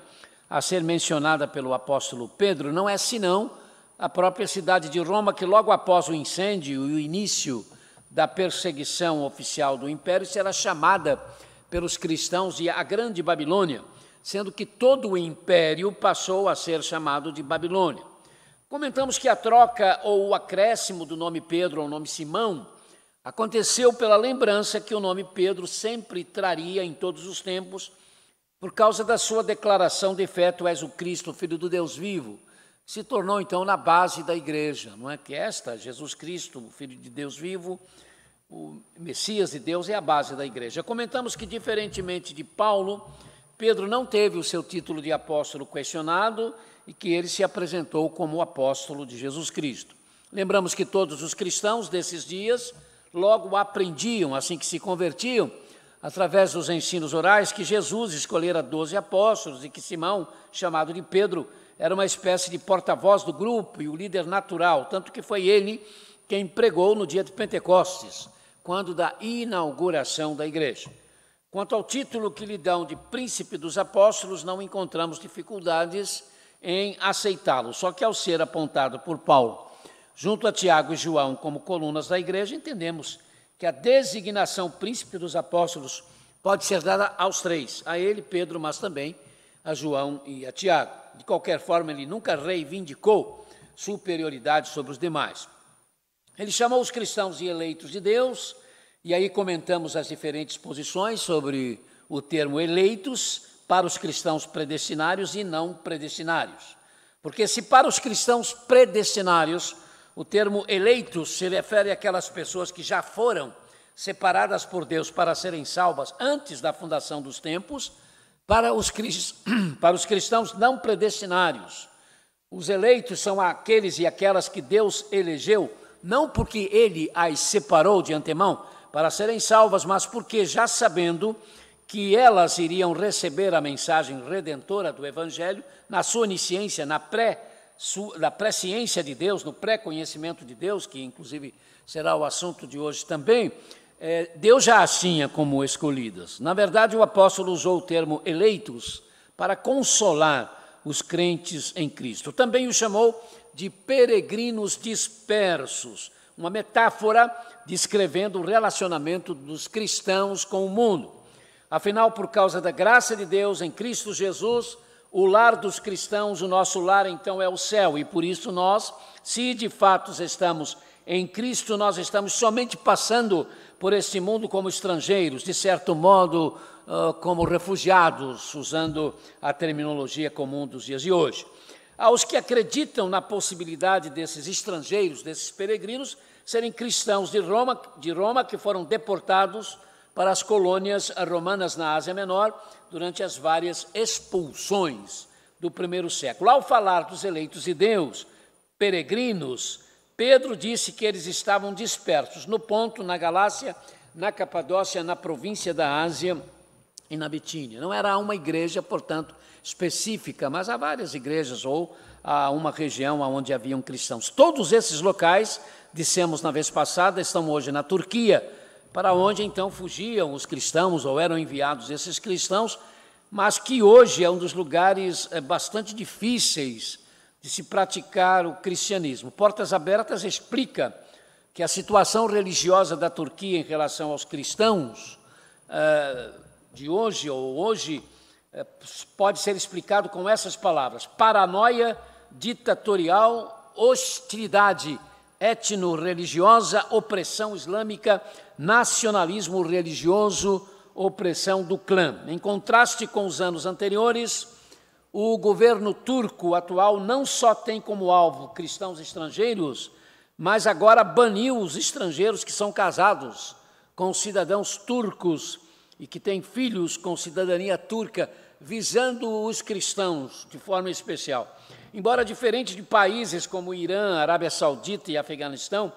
a ser mencionada pelo apóstolo Pedro não é senão a própria cidade de Roma, que logo após o incêndio e o início da perseguição oficial do império será chamada pelos cristãos de a Grande Babilônia, sendo que todo o império passou a ser chamado de Babilônia. Comentamos que a troca ou o acréscimo do nome Pedro ao nome Simão aconteceu pela lembrança que o nome Pedro sempre traria em todos os tempos, por causa da sua declaração de fé: tu és o Cristo, Filho do Deus vivo, se tornou então na base da igreja, não é que Jesus Cristo, o Filho de Deus vivo, o Messias de Deus, é a base da igreja. Comentamos que, diferentemente de Paulo, Pedro não teve o seu título de apóstolo questionado e que ele se apresentou como o apóstolo de Jesus Cristo. Lembramos que todos os cristãos desses dias logo aprendiam, assim que se convertiam, através dos ensinos orais, que Jesus escolhera 12 apóstolos e que Simão, chamado de Pedro, era uma espécie de porta-voz do grupo e o líder natural, tanto que foi ele quem pregou no dia de Pentecostes, quando da inauguração da igreja. Quanto ao título que lhe dão de príncipe dos apóstolos, não encontramos dificuldades em aceitá-lo, só que ao ser apontado por Paulo, junto a Tiago e João como colunas da igreja, entendemos que a designação príncipe dos apóstolos pode ser dada aos três, a ele, Pedro, mas também a João e a Tiago. De qualquer forma, ele nunca reivindicou superioridade sobre os demais. Ele chamou os cristãos de eleitos de Deus, e aí comentamos as diferentes posições sobre o termo eleitos para os cristãos predestinários e não predestinários. Porque se para os cristãos predestinários o termo eleitos se refere àquelas pessoas que já foram separadas por Deus para serem salvas antes da fundação dos tempos, para os cristãos não predestinários, os eleitos são aqueles e aquelas que Deus elegeu, não porque Ele as separou de antemão para serem salvas, mas porque já sabendo que elas iriam receber a mensagem redentora do Evangelho, na sua onisciência, na presciência de Deus, no pré-conhecimento de Deus, que inclusive será o assunto de hoje também, Deus já as tinha como escolhidas. Na verdade, o apóstolo usou o termo eleitos para consolar os crentes em Cristo. Também o chamou de peregrinos dispersos, uma metáfora descrevendo o relacionamento dos cristãos com o mundo. Afinal, por causa da graça de Deus em Cristo Jesus, o lar dos cristãos, o nosso lar, então, é o céu. E por isso nós, se de fato estamos em Cristo, nós estamos somente passando por este mundo como estrangeiros, de certo modo, como refugiados, usando a terminologia comum dos dias de hoje. Aos que acreditam na possibilidade desses estrangeiros, desses peregrinos, serem cristãos de Roma que foram deportados para as colônias romanas na Ásia Menor durante as várias expulsões do primeiro século. Ao falar dos eleitos de Deus, peregrinos, Pedro disse que eles estavam dispersos no Ponto, na Galácia, na Capadócia, na província da Ásia e na Bitínia. Não era uma igreja, portanto, específica, mas há várias igrejas ou há uma região onde haviam cristãos. Todos esses locais, dissemos na vez passada, estão hoje na Turquia, para onde então fugiam os cristãos ou eram enviados esses cristãos, mas que hoje é um dos lugares bastante difíceis de se praticar o cristianismo. Portas Abertas explica que a situação religiosa da Turquia em relação aos cristãos de hoje pode ser explicado com essas palavras: paranoia ditatorial, hostilidade etno-religiosa, opressão islâmica, nacionalismo religioso, opressão do clã. Em contraste com os anos anteriores, o governo turco atual não só tem como alvo cristãos estrangeiros, mas agora baniu os estrangeiros que são casados com cidadãos turcos e que têm filhos com cidadania turca, visando os cristãos de forma especial. Embora diferente de países como Irã, Arábia Saudita e Afeganistão,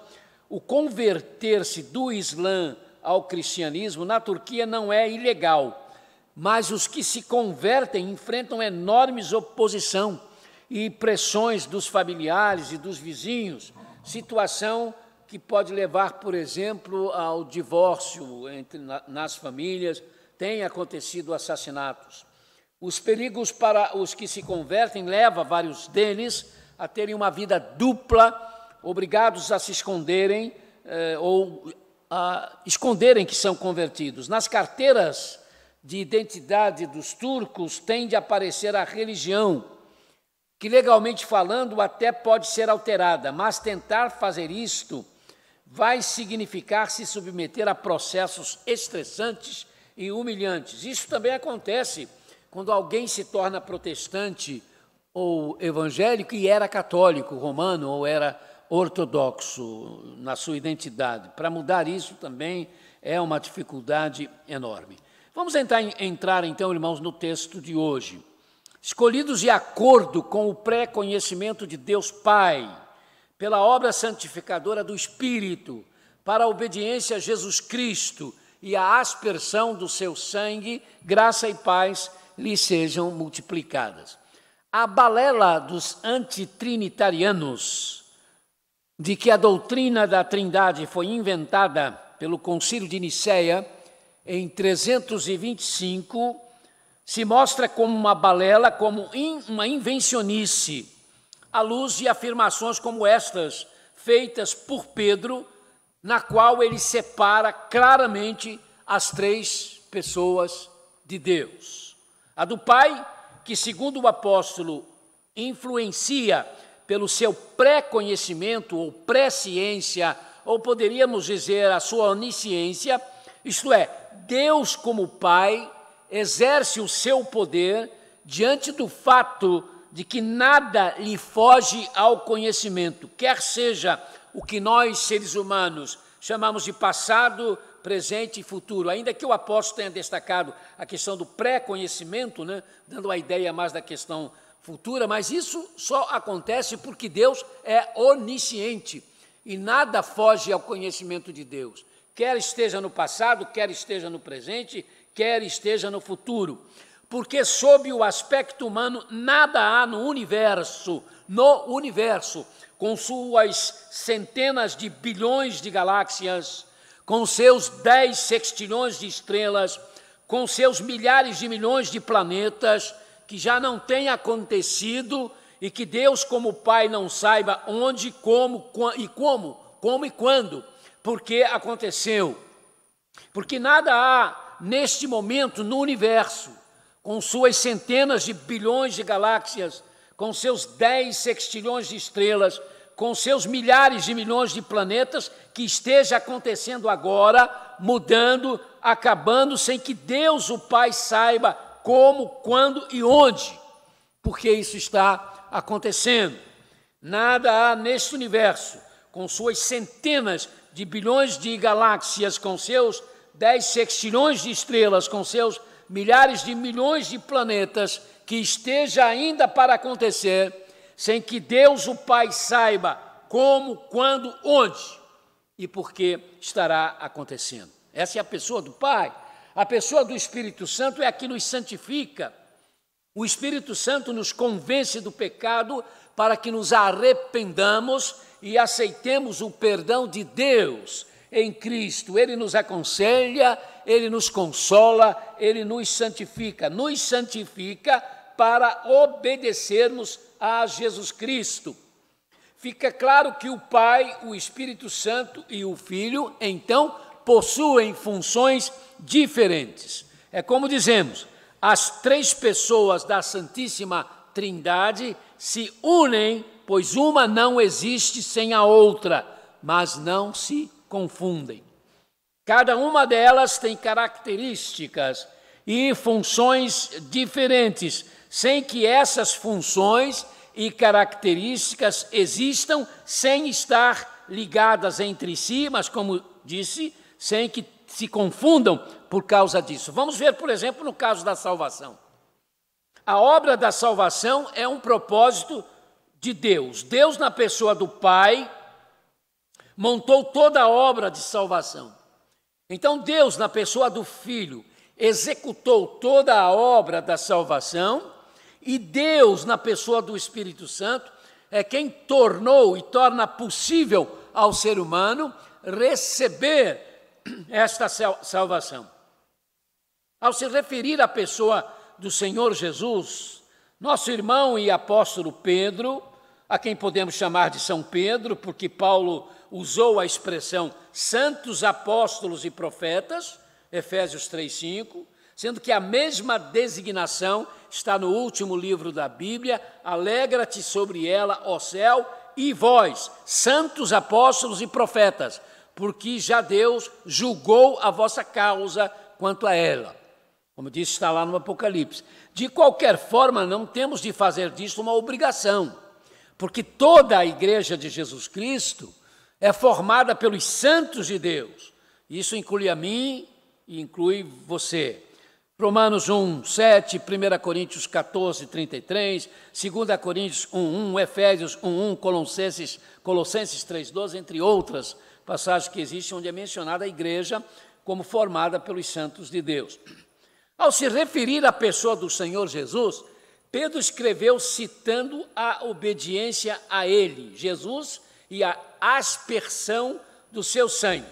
o converter-se do Islã ao cristianismo na Turquia não é ilegal, mas os que se convertem enfrentam enormes oposição e pressões dos familiares e dos vizinhos, situação que pode levar, por exemplo, ao divórcio nas famílias. Tem acontecido assassinatos. Os perigos para os que se convertem levam vários deles a terem uma vida dupla, obrigados a se esconderem ou a esconderem que são convertidos. Nas carteiras de identidade dos turcos tende a aparecer a religião, que legalmente falando até pode ser alterada, mas tentar fazer isto vai significar se submeter a processos estressantes e humilhantes. Isso também acontece quando alguém se torna protestante ou evangélico e era católico romano ou era ortodoxo na sua identidade. Para mudar isso também é uma dificuldade enorme. Vamos entrar então, irmãos, no texto de hoje. Escolhidos de acordo com o pré-conhecimento de Deus Pai, pela obra santificadora do Espírito, para a obediência a Jesus Cristo e a aspersão do seu sangue, graça e paz lhe sejam multiplicadas. A balela dos antitrinitarianos, de que a doutrina da Trindade foi inventada pelo Concílio de Nicéia em 325, se mostra como uma balela, como uma invencionice, à luz de afirmações como estas, feitas por Pedro, na qual ele separa claramente as três pessoas de Deus. A do Pai, que segundo o apóstolo influencia pelo seu pré-conhecimento ou pré-ciência, ou poderíamos dizer a sua onisciência, isto é, Deus como Pai exerce o seu poder diante do fato de que nada lhe foge ao conhecimento, quer seja o que nós, seres humanos, chamamos de passado, presente e futuro. Ainda que o apóstolo tenha destacado a questão do pré-conhecimento, né, dando a ideia mais da questão futura, mas isso só acontece porque Deus é onisciente e nada foge ao conhecimento de Deus, quer esteja no passado, quer esteja no presente, quer esteja no futuro. Porque sob o aspecto humano nada há no universo, com suas centenas de bilhões de galáxias, com seus 10 sextilhões de estrelas, com seus milhares de milhões de planetas, que já não tem acontecido e que Deus como Pai não saiba onde, como e quando, porque aconteceu. Porque nada há neste momento no universo, com suas centenas de bilhões de galáxias, com seus 10 sextilhões de estrelas, com seus milhares de milhões de planetas, que esteja acontecendo agora, mudando, acabando, sem que Deus, o Pai, saiba como, quando e onde, porque isso está acontecendo. Nada há neste universo, com suas centenas de bilhões de galáxias, com seus 10 sextilhões de estrelas, com seus milhares de milhões de planetas, que esteja ainda para acontecer, sem que Deus, o Pai, saiba como, quando, onde e por que estará acontecendo. Essa é a pessoa do Pai. A pessoa do Espírito Santo é a que nos santifica. O Espírito Santo nos convence do pecado para que nos arrependamos e aceitemos o perdão de Deus em Cristo. Ele nos aconselha, Ele nos consola, Ele nos santifica para obedecermos a Jesus Cristo. Fica claro que o Pai, o Espírito Santo e o Filho, então, possuem funções diferentes. É como dizemos, as três pessoas da Santíssima Trindade se unem, pois uma não existe sem a outra, mas não se confundem. Cada uma delas tem características e funções diferentes, sem que essas funções e características existam sem estar ligadas entre si, mas, como disse, sem que se confundam por causa disso. Vamos ver, por exemplo, no caso da salvação. A obra da salvação é um propósito de Deus. Deus, na pessoa do Pai, montou toda a obra de salvação. Então, Deus, na pessoa do Filho, executou toda a obra da salvação, e Deus, na pessoa do Espírito Santo, é quem tornou e torna possível ao ser humano receber esta salvação. Ao se referir à pessoa do Senhor Jesus, nosso irmão e apóstolo Pedro, a quem podemos chamar de São Pedro, porque Paulo usou a expressão santos apóstolos e profetas, Efésios 3:5, sendo que a mesma designação está no último livro da Bíblia, alegra-te sobre ela, ó céu, e vós, santos apóstolos e profetas, porque já Deus julgou a vossa causa quanto a ela. Como disse, está lá no Apocalipse. De qualquer forma, não temos de fazer disso uma obrigação, porque toda a igreja de Jesus Cristo é formada pelos santos de Deus. Isso inclui a mim e inclui você. Romanos 1, 7, 1 Coríntios 14, 33, 2 Coríntios 1, 1, Efésios 1, 1, Colossenses 3, 12, entre outras passagens que existem, onde é mencionada a igreja como formada pelos santos de Deus. Ao se referir à pessoa do Senhor Jesus, Pedro escreveu citando a obediência a ele, Jesus, e a aspersão do seu sangue.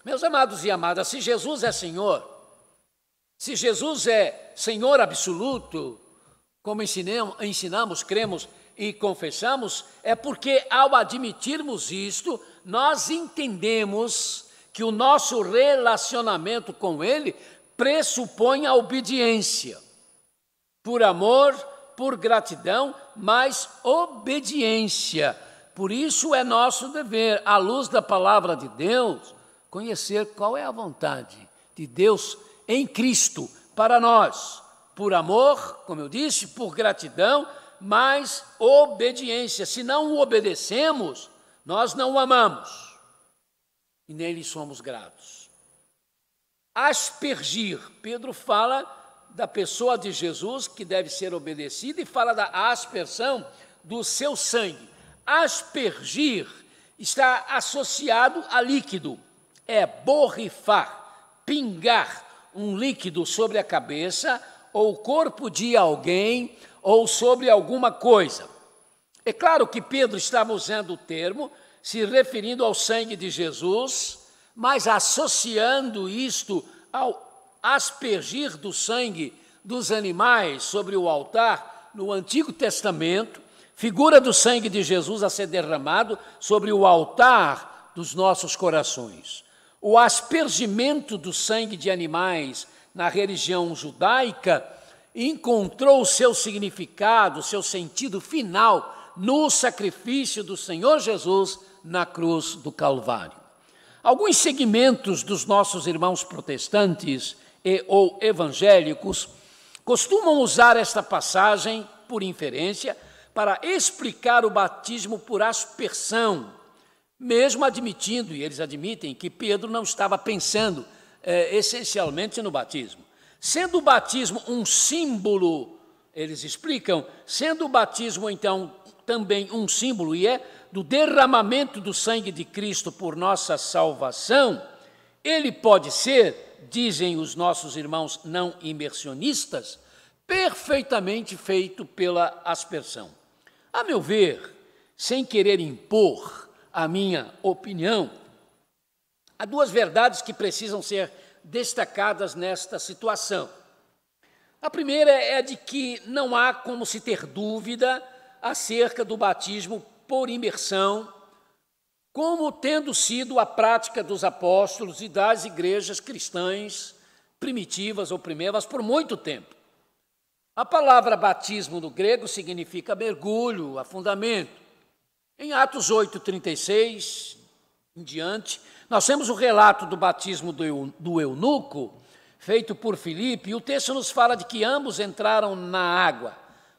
Meus amados e amadas, se Jesus é Senhor, se Jesus é Senhor absoluto, como ensinamos, cremos e confessamos, é porque ao admitirmos isto, nós entendemos que o nosso relacionamento com Ele pressupõe a obediência. Por amor, por gratidão, mas obediência. Por isso é nosso dever, à luz da palavra de Deus, conhecer qual é a vontade de Deus em Cristo para nós. Por amor, como eu disse, por gratidão, mas obediência. Se não o obedecemos, nós não o amamos e nele somos gratos. Aspergir, Pedro fala da pessoa de Jesus que deve ser obedecida e fala da aspersão do seu sangue. Aspergir está associado a líquido, é borrifar, pingar um líquido sobre a cabeça ou o corpo de alguém ou sobre alguma coisa. É claro que Pedro estava usando o termo, se referindo ao sangue de Jesus, mas associando isto ao aspergir do sangue dos animais sobre o altar no Antigo Testamento, figura do sangue de Jesus a ser derramado sobre o altar dos nossos corações. O aspergimento do sangue de animais na religião judaica encontrou o seu significado, o seu sentido final no sacrifício do Senhor Jesus na cruz do Calvário. Alguns segmentos dos nossos irmãos protestantes e ou evangélicos costumam usar esta passagem, por inferência, para explicar o batismo por aspersão, mesmo admitindo, e eles admitem, que Pedro não estava pensando essencialmente no batismo. Sendo o batismo um símbolo, eles explicam, sendo o batismo, então, também um símbolo, e é do derramamento do sangue de Cristo por nossa salvação, ele pode ser, dizem os nossos irmãos não imersionistas, perfeitamente feito pela aspersão. A meu ver, sem querer impor a minha opinião, há duas verdades que precisam ser destacadas nesta situação. A primeira é de que não há como se ter dúvida acerca do batismo por imersão, como tendo sido a prática dos apóstolos e das igrejas cristãs primitivas ou primeiras por muito tempo. A palavra batismo no grego significa mergulho, afundamento. Em Atos 8:36 em diante, nós temos o relato do batismo do eunuco, feito por Filipe, e o texto nos fala de que ambos entraram na água.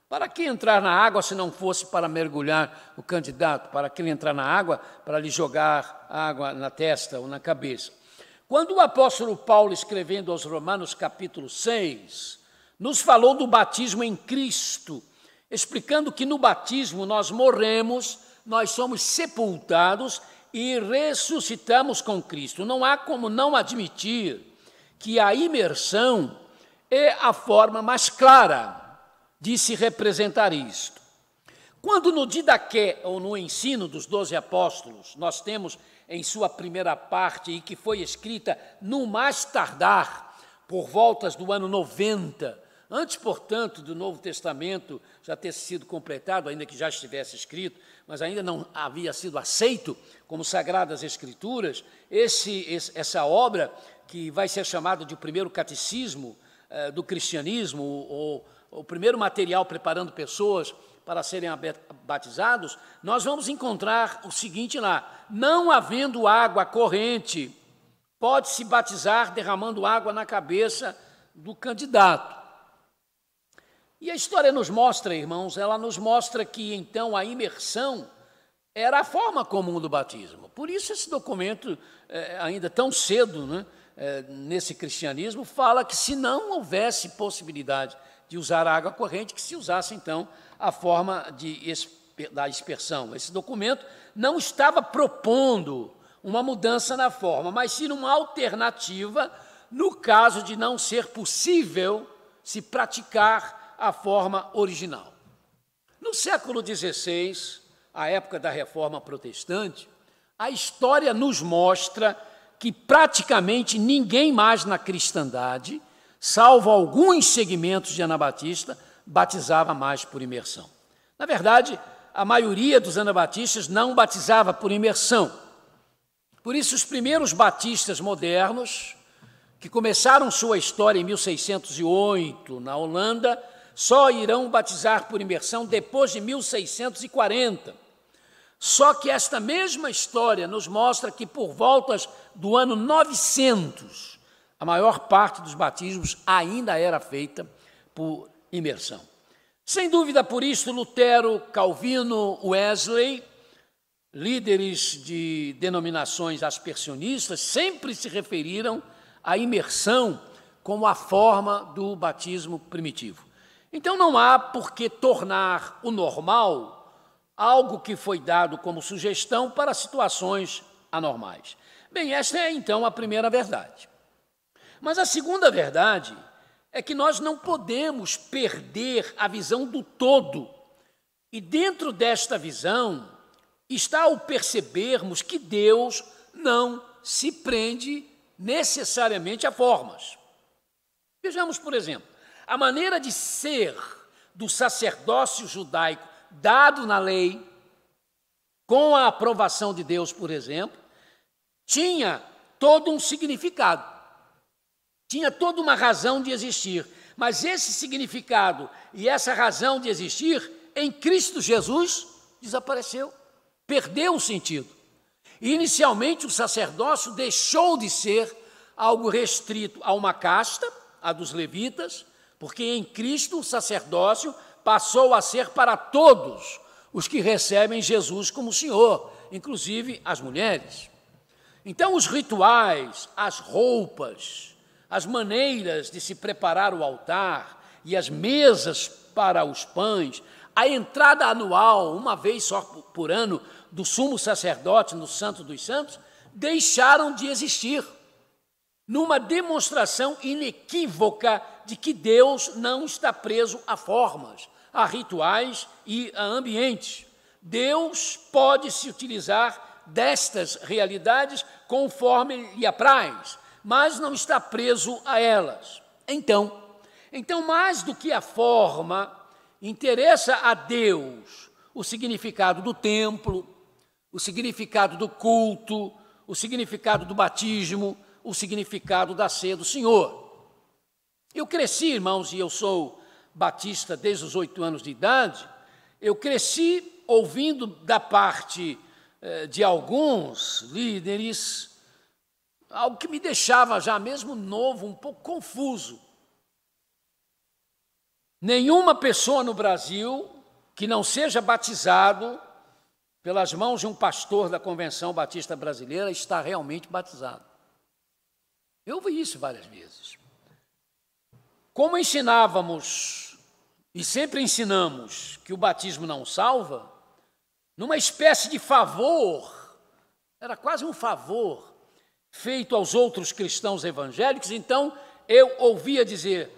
Para que entrar na água se não fosse para mergulhar o candidato? Para que ele entrar na água? Para lhe jogar água na testa ou na cabeça. Quando o apóstolo Paulo, escrevendo aos Romanos capítulo 6, nos falou do batismo em Cristo, explicando que no batismo nós morremos, nós somos sepultados e ressuscitamos com Cristo. Não há como não admitir que a imersão é a forma mais clara de se representar isto. Quando no Didaqué, ou no ensino dos 12 apóstolos, nós temos em sua primeira parte, e que foi escrita no mais tardar, por voltas do ano 90, antes, portanto, do Novo Testamento já ter sido completado, ainda que já estivesse escrito, mas ainda não havia sido aceito como Sagradas Escrituras, essa obra, que vai ser chamada de o primeiro catecismo do cristianismo, ou o primeiro material preparando pessoas para serem batizados, nós vamos encontrar o seguinte lá: não havendo água corrente, pode-se batizar derramando água na cabeça do candidato. E a história nos mostra, irmãos, ela nos mostra que então a imersão era a forma comum do batismo. Por isso esse documento, ainda tão cedo, né, nesse cristianismo, fala que se não houvesse possibilidade de usar a água corrente, que se usasse, então, a forma da aspersão. Esse documento não estava propondo uma mudança na forma, mas sim uma alternativa no caso de não ser possível se praticar a forma original. No século XVI, a época da Reforma Protestante, a história nos mostra que praticamente ninguém mais na cristandade, salvo alguns segmentos de anabatista, batizava mais por imersão. Na verdade, a maioria dos anabatistas não batizava por imersão. Por isso, os primeiros batistas modernos, que começaram sua história em 1608, na Holanda, só irão batizar por imersão depois de 1640. Só que esta mesma história nos mostra que, por voltas do ano 900, a maior parte dos batismos ainda era feita por imersão. Sem dúvida, por isso, Lutero, Calvino, Wesley, líderes de denominações aspersionistas, sempre se referiram à imersão como a forma do batismo primitivo. Então, não há por que tornar o normal algo que foi dado como sugestão para situações anormais. Bem, esta é, então, a primeira verdade. Mas a segunda verdade é que nós não podemos perder a visão do todo. E dentro desta visão está o percebermos que Deus não se prende necessariamente a formas. Vejamos, por exemplo, a maneira de ser do sacerdócio judaico dado na lei, com a aprovação de Deus, por exemplo, tinha todo um significado, tinha toda uma razão de existir, mas esse significado e essa razão de existir em Cristo Jesus desapareceu, perdeu o sentido. Inicialmente, o sacerdócio deixou de ser algo restrito a uma casta, a dos levitas, porque em Cristo o sacerdócio passou a ser para todos os que recebem Jesus como Senhor, inclusive as mulheres. Então, os rituais, as roupas, as maneiras de se preparar o altar e as mesas para os pães, a entrada anual, uma vez só por ano, do sumo sacerdote no Santo dos Santos, deixaram de existir, numa demonstração inequívoca de que Deus não está preso a formas, a rituais e a ambientes. Deus pode se utilizar destas realidades conforme lhe apraz, mas não está preso a elas. Então, mais do que a forma, interessa a Deus o significado do templo, o significado do culto, o significado do batismo, o significado da ceia do Senhor. Eu cresci, irmãos, e eu sou batista desde os 8 anos de idade, eu cresci ouvindo da parte de alguns líderes algo que me deixava já mesmo novo, um pouco confuso. Nenhuma pessoa no Brasil que não seja batizado pelas mãos de um pastor da Convenção Batista Brasileira está realmente batizado. Eu ouvi isso várias vezes. Como ensinávamos, e sempre ensinamos, que o batismo não salva, numa espécie de favor, era quase um favor, feito aos outros cristãos evangélicos, então eu ouvia dizer,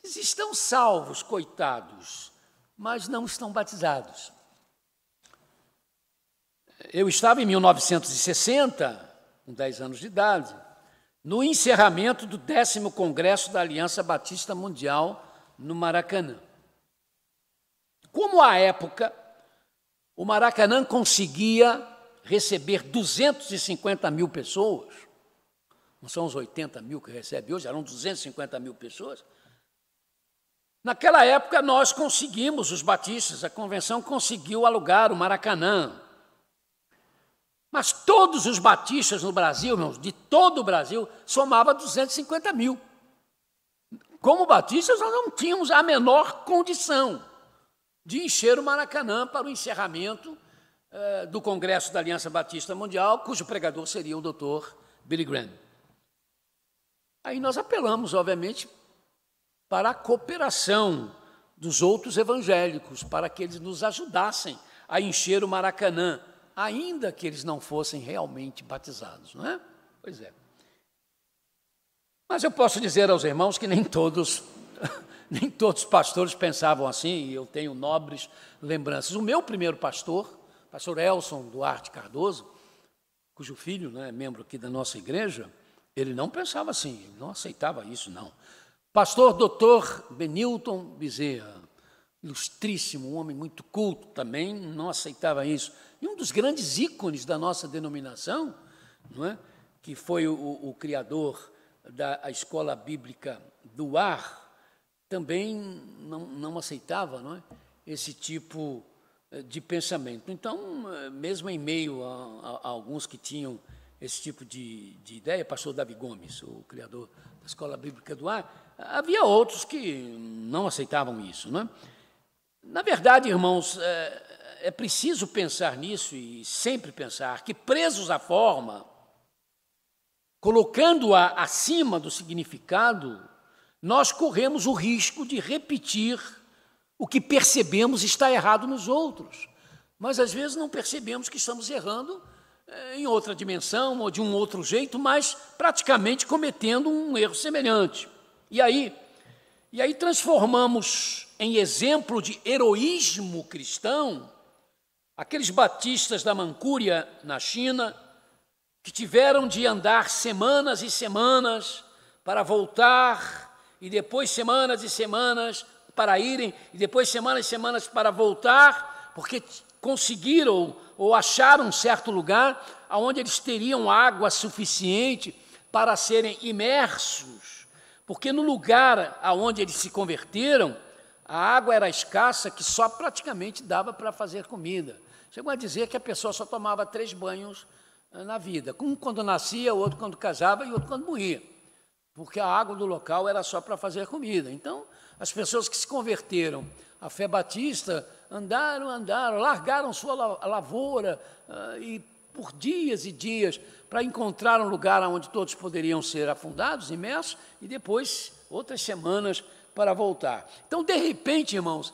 eles estão salvos, coitados, mas não estão batizados. Eu estava em 1960, com 10 anos de idade, no encerramento do 10º Congresso da Aliança Batista Mundial no Maracanã. Como à época, o Maracanã conseguia receber 250 mil pessoas, não são os 80 mil que recebe hoje, eram 250 mil pessoas. Naquela época, nós conseguimos, os batistas, a convenção conseguiu alugar o Maracanã. Mas todos os batistas no Brasil, irmãos, de todo o Brasil, somava 250 mil. Como batistas, nós não tínhamos a menor condição de encher o Maracanã para o encerramento do Congresso da Aliança Batista Mundial, cujo pregador seria o Dr. Billy Graham. Aí nós apelamos, obviamente, para a cooperação dos outros evangélicos, para que eles nos ajudassem a encher o Maracanã, ainda que eles não fossem realmente batizados, não é? Pois é. Mas eu posso dizer aos irmãos que nem todos os pastores pensavam assim, e eu tenho nobres lembranças. O meu primeiro pastor, pastor Elson Duarte Cardoso, cujo filho, né, é membro aqui da nossa igreja, ele não pensava assim, ele não aceitava isso, não. Pastor Dr. Benilton Bezerra, ilustríssimo, um homem muito culto também, não aceitava isso. E um dos grandes ícones da nossa denominação, não é? Que foi o criador da Escola Bíblica do Ar, também não aceitava, não é? Esse tipo de pensamento. Então, mesmo em meio a alguns que tinham esse tipo de ideia, pastor Davi Gomes, o criador da Escola Bíblica do Ar, havia outros que não aceitavam isso, não é? Na verdade, irmãos, é preciso pensar nisso e sempre pensar que, presos à forma, colocando-a acima do significado, nós corremos o risco de repetir o que percebemos está errado nos outros. Mas, às vezes, não percebemos que estamos errando em outra dimensão ou de um outro jeito, mas praticamente cometendo um erro semelhante. E aí transformamos em exemplo de heroísmo cristão aqueles batistas da Mancúria, na China, que tiveram de andar semanas e semanas para voltar, e depois semanas e semanas para irem, e depois semanas e semanas para voltar, porque conseguiram ou acharam um certo lugar onde eles teriam água suficiente para serem imersos, porque no lugar aonde eles se converteram, a água era escassa, que só praticamente dava para fazer comida. Chegou a dizer que a pessoa só tomava 3 banhos na vida, um quando nascia, outro quando casava e outro quando morria, porque a água do local era só para fazer comida. Então, as pessoas que se converteram à fé batista andaram, largaram sua lavoura e por dias e dias para encontrar um lugar onde todos poderiam ser afundados, imersos, e depois outras semanas para voltar. Então, de repente, irmãos,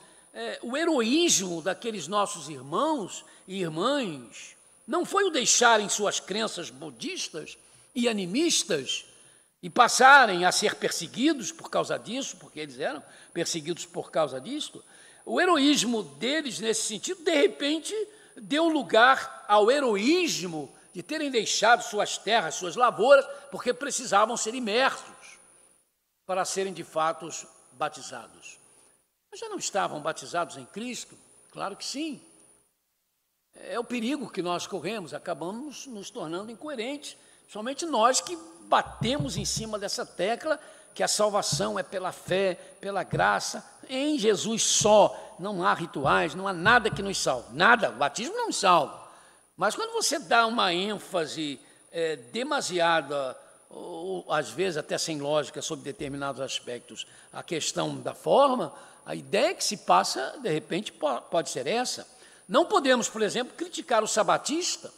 o heroísmo daqueles nossos irmãos e irmãs não foi o deixarem suas crenças budistas e animistas e passarem a ser perseguidos por causa disso, porque eles eram perseguidos por causa disso. O heroísmo deles, nesse sentido, de repente, deu lugar ao heroísmo de terem deixado suas terras, suas lavouras, porque precisavam ser imersos para serem, de fato, batizados. Mas já não estavam batizados em Cristo? Claro que sim. É o perigo que nós corremos, acabamos nos tornando incoerentes, somente nós que batemos em cima dessa tecla que a salvação é pela fé, pela graça, em Jesus só. Não há rituais, não há nada que nos salve. Nada, o batismo não nos salva. Mas quando você dá uma ênfase demasiada, ou às vezes até sem lógica sobre determinados aspectos, a questão da forma, a ideia que se passa, de repente, pode ser essa. Não podemos, por exemplo, criticar o sabatista,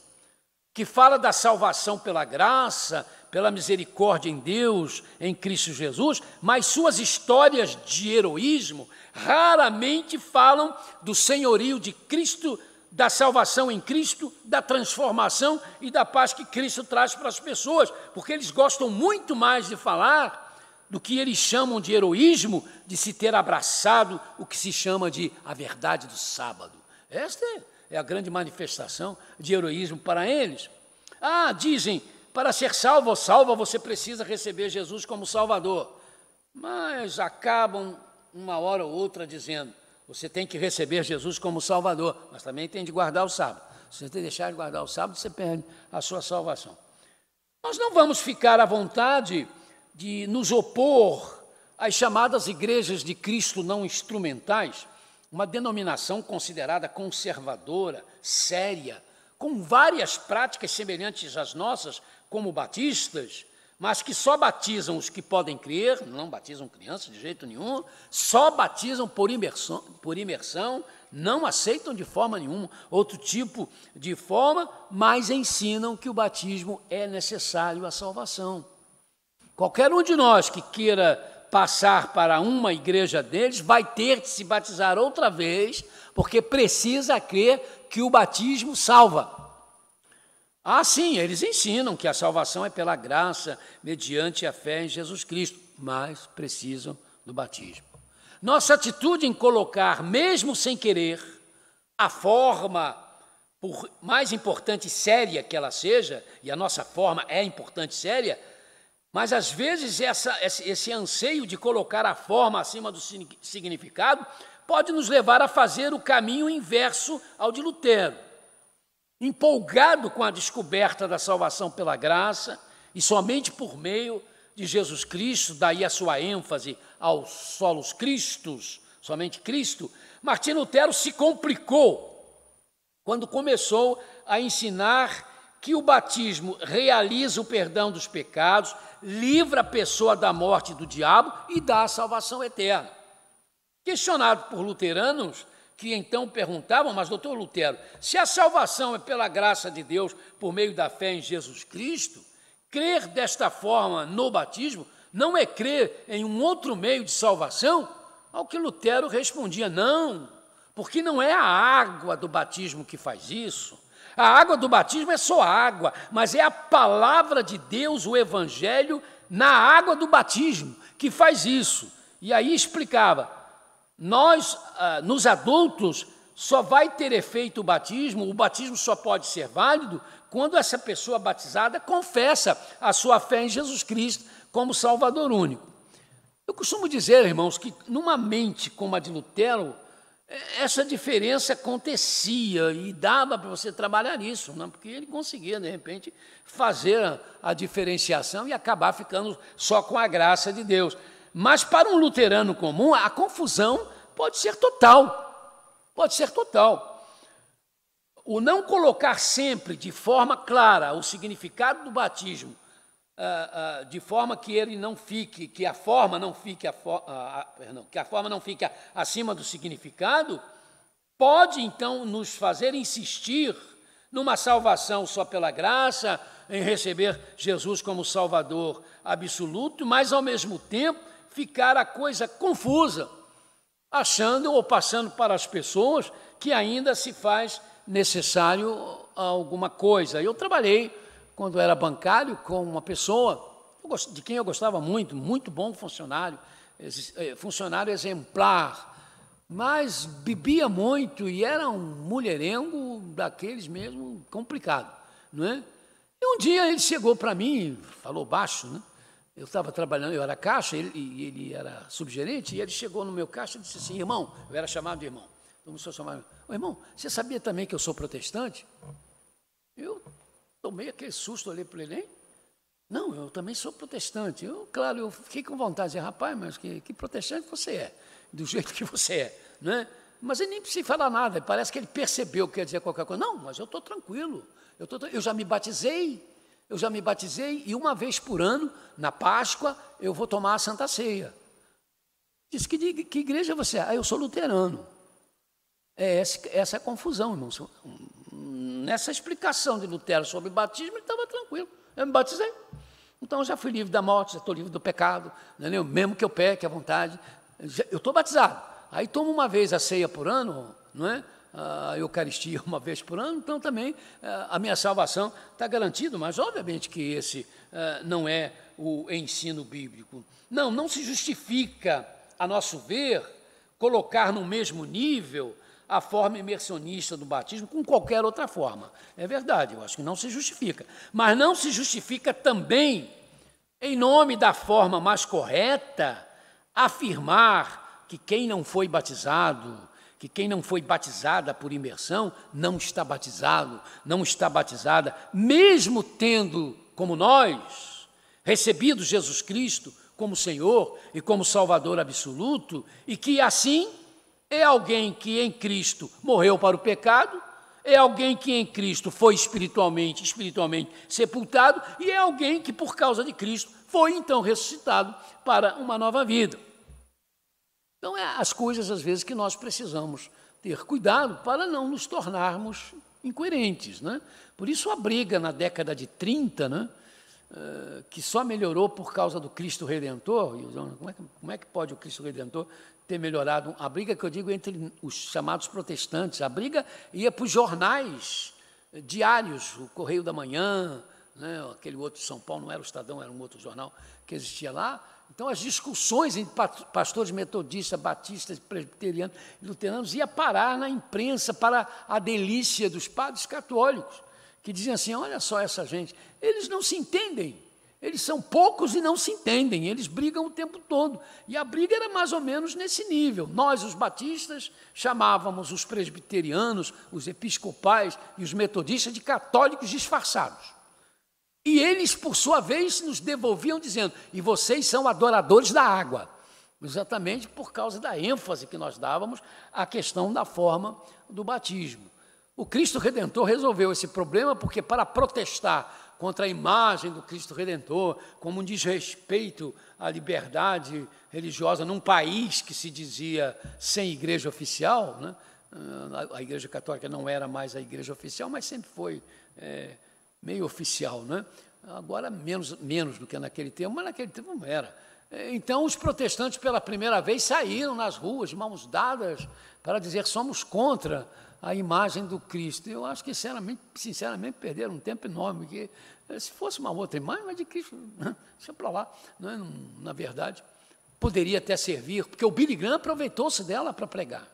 que fala da salvação pela graça, pela misericórdia em Deus, em Cristo Jesus, mas suas histórias de heroísmo raramente falam do senhorio de Cristo, da salvação em Cristo, da transformação e da paz que Cristo traz para as pessoas, porque eles gostam muito mais de falar do que eles chamam de heroísmo, de se ter abraçado o que se chama de a verdade do sábado. Esta é a grande manifestação de heroísmo para eles. Dizem, para ser salvo ou salva, você precisa receber Jesus como Salvador. Mas acabam, uma hora ou outra, dizendo, você tem que receber Jesus como Salvador, mas também tem de guardar o sábado. Se você deixar de guardar o sábado, você perde a sua salvação. Nós não vamos ficar à vontade de nos opor às chamadas igrejas de Cristo não instrumentais, uma denominação considerada conservadora, séria, com várias práticas semelhantes às nossas, como batistas, mas que só batizam os que podem crer, não batizam crianças de jeito nenhum, só batizam por imersão, não aceitam de forma nenhuma outro tipo de forma, mas ensinam que o batismo é necessário à salvação. Qualquer um de nós que queira passar para uma igreja deles vai ter de se batizar outra vez, porque precisa crer que o batismo salva. Ah, sim, eles ensinam que a salvação é pela graça, mediante a fé em Jesus Cristo, mas precisam do batismo. Nossa atitude em colocar, mesmo sem querer, a forma, por mais importante e séria que ela seja, e a nossa forma é importante e séria, mas às vezes esse anseio de colocar a forma acima do significado pode nos levar a fazer o caminho inverso ao de Lutero. Empolgado com a descoberta da salvação pela graça e somente por meio de Jesus Cristo, daí a sua ênfase aos solos Cristos, somente Cristo, Martim Lutero se complicou quando começou a ensinar que o batismo realiza o perdão dos pecados, livra a pessoa da morte do diabo e dá a salvação eterna. Questionado por luteranos, que então perguntavam, mas doutor Lutero, se a salvação é pela graça de Deus por meio da fé em Jesus Cristo, crer desta forma no batismo não é crer em um outro meio de salvação? Ao que Lutero respondia, não, porque não é a água do batismo que faz isso. A água do batismo é só água, mas é a palavra de Deus, o Evangelho, na água do batismo, que faz isso. E aí explicava, nós, nos adultos, só vai ter efeito o batismo só pode ser válido quando essa pessoa batizada confessa a sua fé em Jesus Cristo como Salvador único. Eu costumo dizer, irmãos, que numa mente como a de Lutero, essa diferença acontecia e dava para você trabalhar nisso, não? Porque ele conseguia, de repente, fazer a diferenciação e acabar ficando só com a graça de Deus. Mas para um luterano comum, a confusão pode ser total. Pode ser total. O não colocar sempre de forma clara o significado do batismo, de forma que ele não fique, que a forma não fique, que a forma não fique acima do significado, pode então nos fazer insistir numa salvação só pela graça, em receber Jesus como Salvador absoluto, mas ao mesmo tempo ficar a coisa confusa, achando ou passando para as pessoas que ainda se faz necessário alguma coisa. Eu trabalhei, quando era bancário, com uma pessoa de quem eu gostava muito, muito bom funcionário exemplar, mas bebia muito e era um mulherengo daqueles mesmo complicado, não é? E um dia ele chegou para mim, falou baixo, né? Eu estava trabalhando, eu era caixa, ele era subgerente, e ele chegou no meu caixa e disse assim, irmão, eu era chamado de irmão, começou a chamar, irmão, você sabia também que eu sou protestante? Eu tomei aquele susto, olhei para ele, hein? Não, eu também sou protestante. Claro, eu fiquei com vontade de dizer, rapaz, mas que protestante você é, do jeito que você é, não é? Mas ele nem precisa falar nada, parece que ele percebeu que ia dizer qualquer coisa. Não, mas eu estou tranquilo, eu já me batizei e uma vez por ano, na Páscoa, eu vou tomar a Santa Ceia. Disse, que igreja você é? Eu sou luterano. Essa é a confusão, irmãos. Nessa explicação de Lutero sobre batismo, ele estava tranquilo. Eu me batizei. Então, eu já fui livre da morte, já estou livre do pecado, entendeu? Mesmo que eu peque à vontade, eu estou batizado. Aí tomo uma vez a ceia por ano, não é? A Eucaristia uma vez por ano, então também a minha salvação está garantida, mas obviamente que esse não é o ensino bíblico. Não se justifica, a nosso ver, colocar no mesmo nível a forma imersionista do batismo com qualquer outra forma. É verdade, eu acho que não se justifica. Mas não se justifica também, em nome da forma mais correta, afirmar que quem não foi batizado, que quem não foi batizada por imersão, não está batizado, não está batizada, mesmo tendo, como nós, recebido Jesus Cristo como Senhor e como Salvador absoluto, e que assim é alguém que em Cristo morreu para o pecado, é alguém que em Cristo foi espiritualmente sepultado, e é alguém que por causa de Cristo foi então ressuscitado para uma nova vida. Então, as coisas, às vezes, que nós precisamos ter cuidado para não nos tornarmos incoerentes, né? Por isso, a briga na década de 30, né, que só melhorou por causa do Cristo Redentor. Como é que pode o Cristo Redentor ter melhorado? A briga que eu digo entre os chamados protestantes, a briga ia para os jornais diários, o Correio da Manhã, né, aquele outro de São Paulo, não era o Estadão, era um outro jornal que existia lá. Então, as discussões entre pastores metodistas, batistas, presbiterianos e luteranos ia parar na imprensa para a delícia dos padres católicos, que diziam assim, olha só essa gente, eles não se entendem, eles são poucos e não se entendem, eles brigam o tempo todo. E a briga era mais ou menos nesse nível. Nós, os batistas, chamávamos os presbiterianos, os episcopais e os metodistas de católicos disfarçados. E eles, por sua vez, nos devolviam dizendo, e vocês são adoradores da água, exatamente por causa da ênfase que nós dávamos à questão da forma do batismo. O Cristo Redentor resolveu esse problema porque, para protestar contra a imagem do Cristo Redentor, como um desrespeito à liberdade religiosa num país que se dizia sem igreja oficial, né? A Igreja Católica não era mais a igreja oficial, mas sempre foi meio oficial, né? Agora menos do que naquele tempo, mas naquele tempo não era. Então, os protestantes, pela primeira vez, saíram nas ruas, mãos dadas, para dizer somos contra a imagem do Cristo. Eu acho que, sinceramente, perderam um tempo enorme, porque se fosse uma outra imagem, mas de Cristo, deixa para lá. Não é? Na verdade, poderia até servir, porque o Billy Graham aproveitou-se dela para pregar.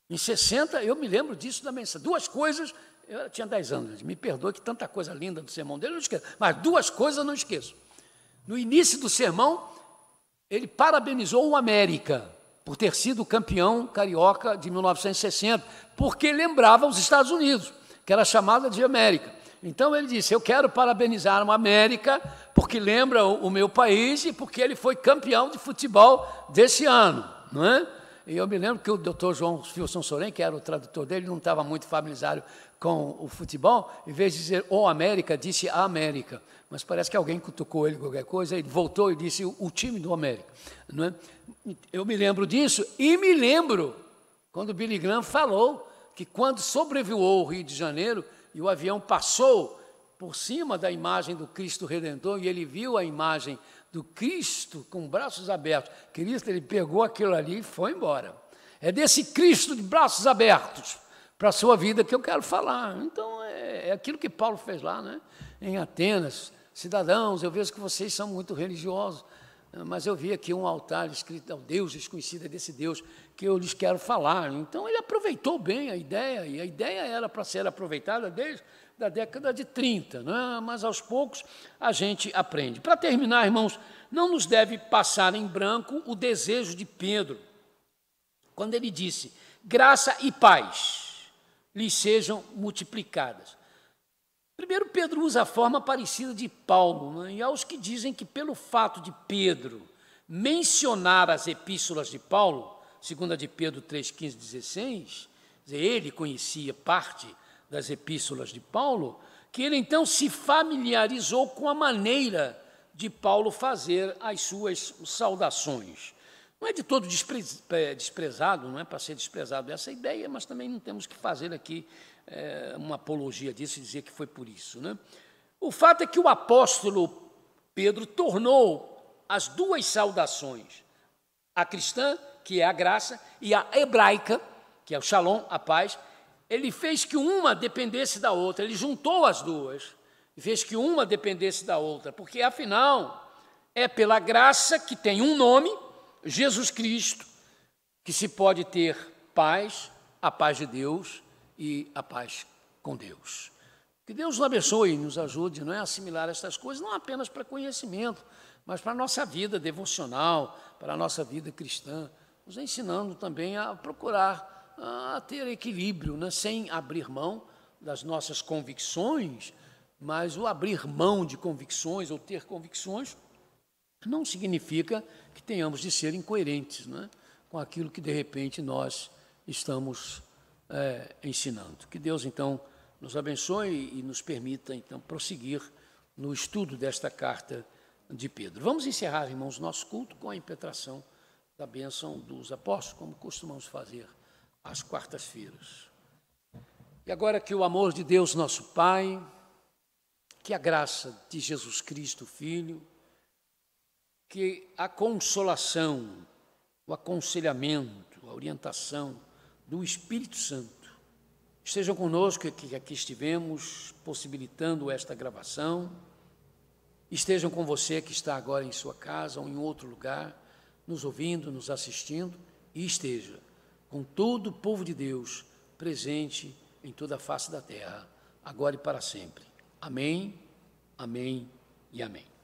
Em 60, eu me lembro disso da mensagem. Duas coisas, eu tinha 10 anos, me perdoe que tanta coisa linda do sermão dele eu não esqueço, mas duas coisas eu não esqueço. No início do sermão, ele parabenizou o América por ter sido campeão carioca de 1960, porque lembrava os Estados Unidos, que era chamada de América. Então ele disse, eu quero parabenizar o América, porque lembra o meu país e porque ele foi campeão de futebol desse ano, não é? E eu me lembro que o doutor João Filson Sorém, que era o tradutor dele, não estava muito familiarizado com o futebol, em vez de dizer o América, disse a América. Mas parece que alguém cutucou ele qualquer coisa, ele voltou e disse o time do América. Não é? Eu me lembro disso e me lembro quando o Billy Graham falou que quando sobrevoou o Rio de Janeiro e o avião passou por cima da imagem do Cristo Redentor e ele viu a imagem do Cristo com braços abertos. Cristo, ele pegou aquilo ali e foi embora. É desse Cristo de braços abertos para a sua vida que eu quero falar. Então, é aquilo que Paulo fez lá, né? Em Atenas. Cidadãos, eu vejo que vocês são muito religiosos, mas eu vi aqui um altar escrito ao Deus desconhecido, é desse Deus que eu lhes quero falar. Então, ele aproveitou bem a ideia, e a ideia era para ser aproveitada desde a década de 30, né? Mas aos poucos a gente aprende. Para terminar, irmãos, não nos deve passar em branco o desejo de Pedro, quando ele disse, graça e paz lhes sejam multiplicadas. Primeiro, Pedro usa a forma parecida de Paulo, né? E aos que dizem que pelo fato de Pedro mencionar as epístolas de Paulo, 2 de Pedro 3, 15, 16, ele conhecia parte das epístolas de Paulo, que ele então se familiarizou com a maneira de Paulo fazer as suas saudações. Não é de todo desprezado, não é para ser desprezado essa ideia, mas também não temos que fazer aqui uma apologia disso e dizer que foi por isso, né? O fato é que o apóstolo Pedro tornou as duas saudações, a cristã, que é a graça, e a hebraica, que é o shalom, a paz, ele fez que uma dependesse da outra, ele juntou as duas e fez que uma dependesse da outra, porque afinal é pela graça que tem um nome, Jesus Cristo, que se pode ter paz, a paz de Deus e a paz com Deus. Que Deus nos abençoe e nos ajude, não é, a assimilar estas coisas, não apenas para conhecimento, mas para a nossa vida devocional, para a nossa vida cristã, nos ensinando também a procurar a ter equilíbrio, né, sem abrir mão das nossas convicções, mas o abrir mão de convicções ou ter convicções não significa que tenhamos de ser incoerentes, né, com aquilo que de repente nós estamos ensinando. Que Deus, então, nos abençoe e nos permita, então, prosseguir no estudo desta carta de Pedro. Vamos encerrar, irmãos, nosso culto com a impetração da bênção dos apóstolos, como costumamos fazer às quartas-feiras. E agora que o amor de Deus, nosso Pai, que a graça de Jesus Cristo, Filho, que a consolação, o aconselhamento, a orientação do Espírito Santo estejam conosco, que aqui estivemos possibilitando esta gravação, estejam com você que está agora em sua casa ou em outro lugar, nos ouvindo, nos assistindo, e esteja com todo o povo de Deus presente em toda a face da terra, agora e para sempre. Amém, amém e amém.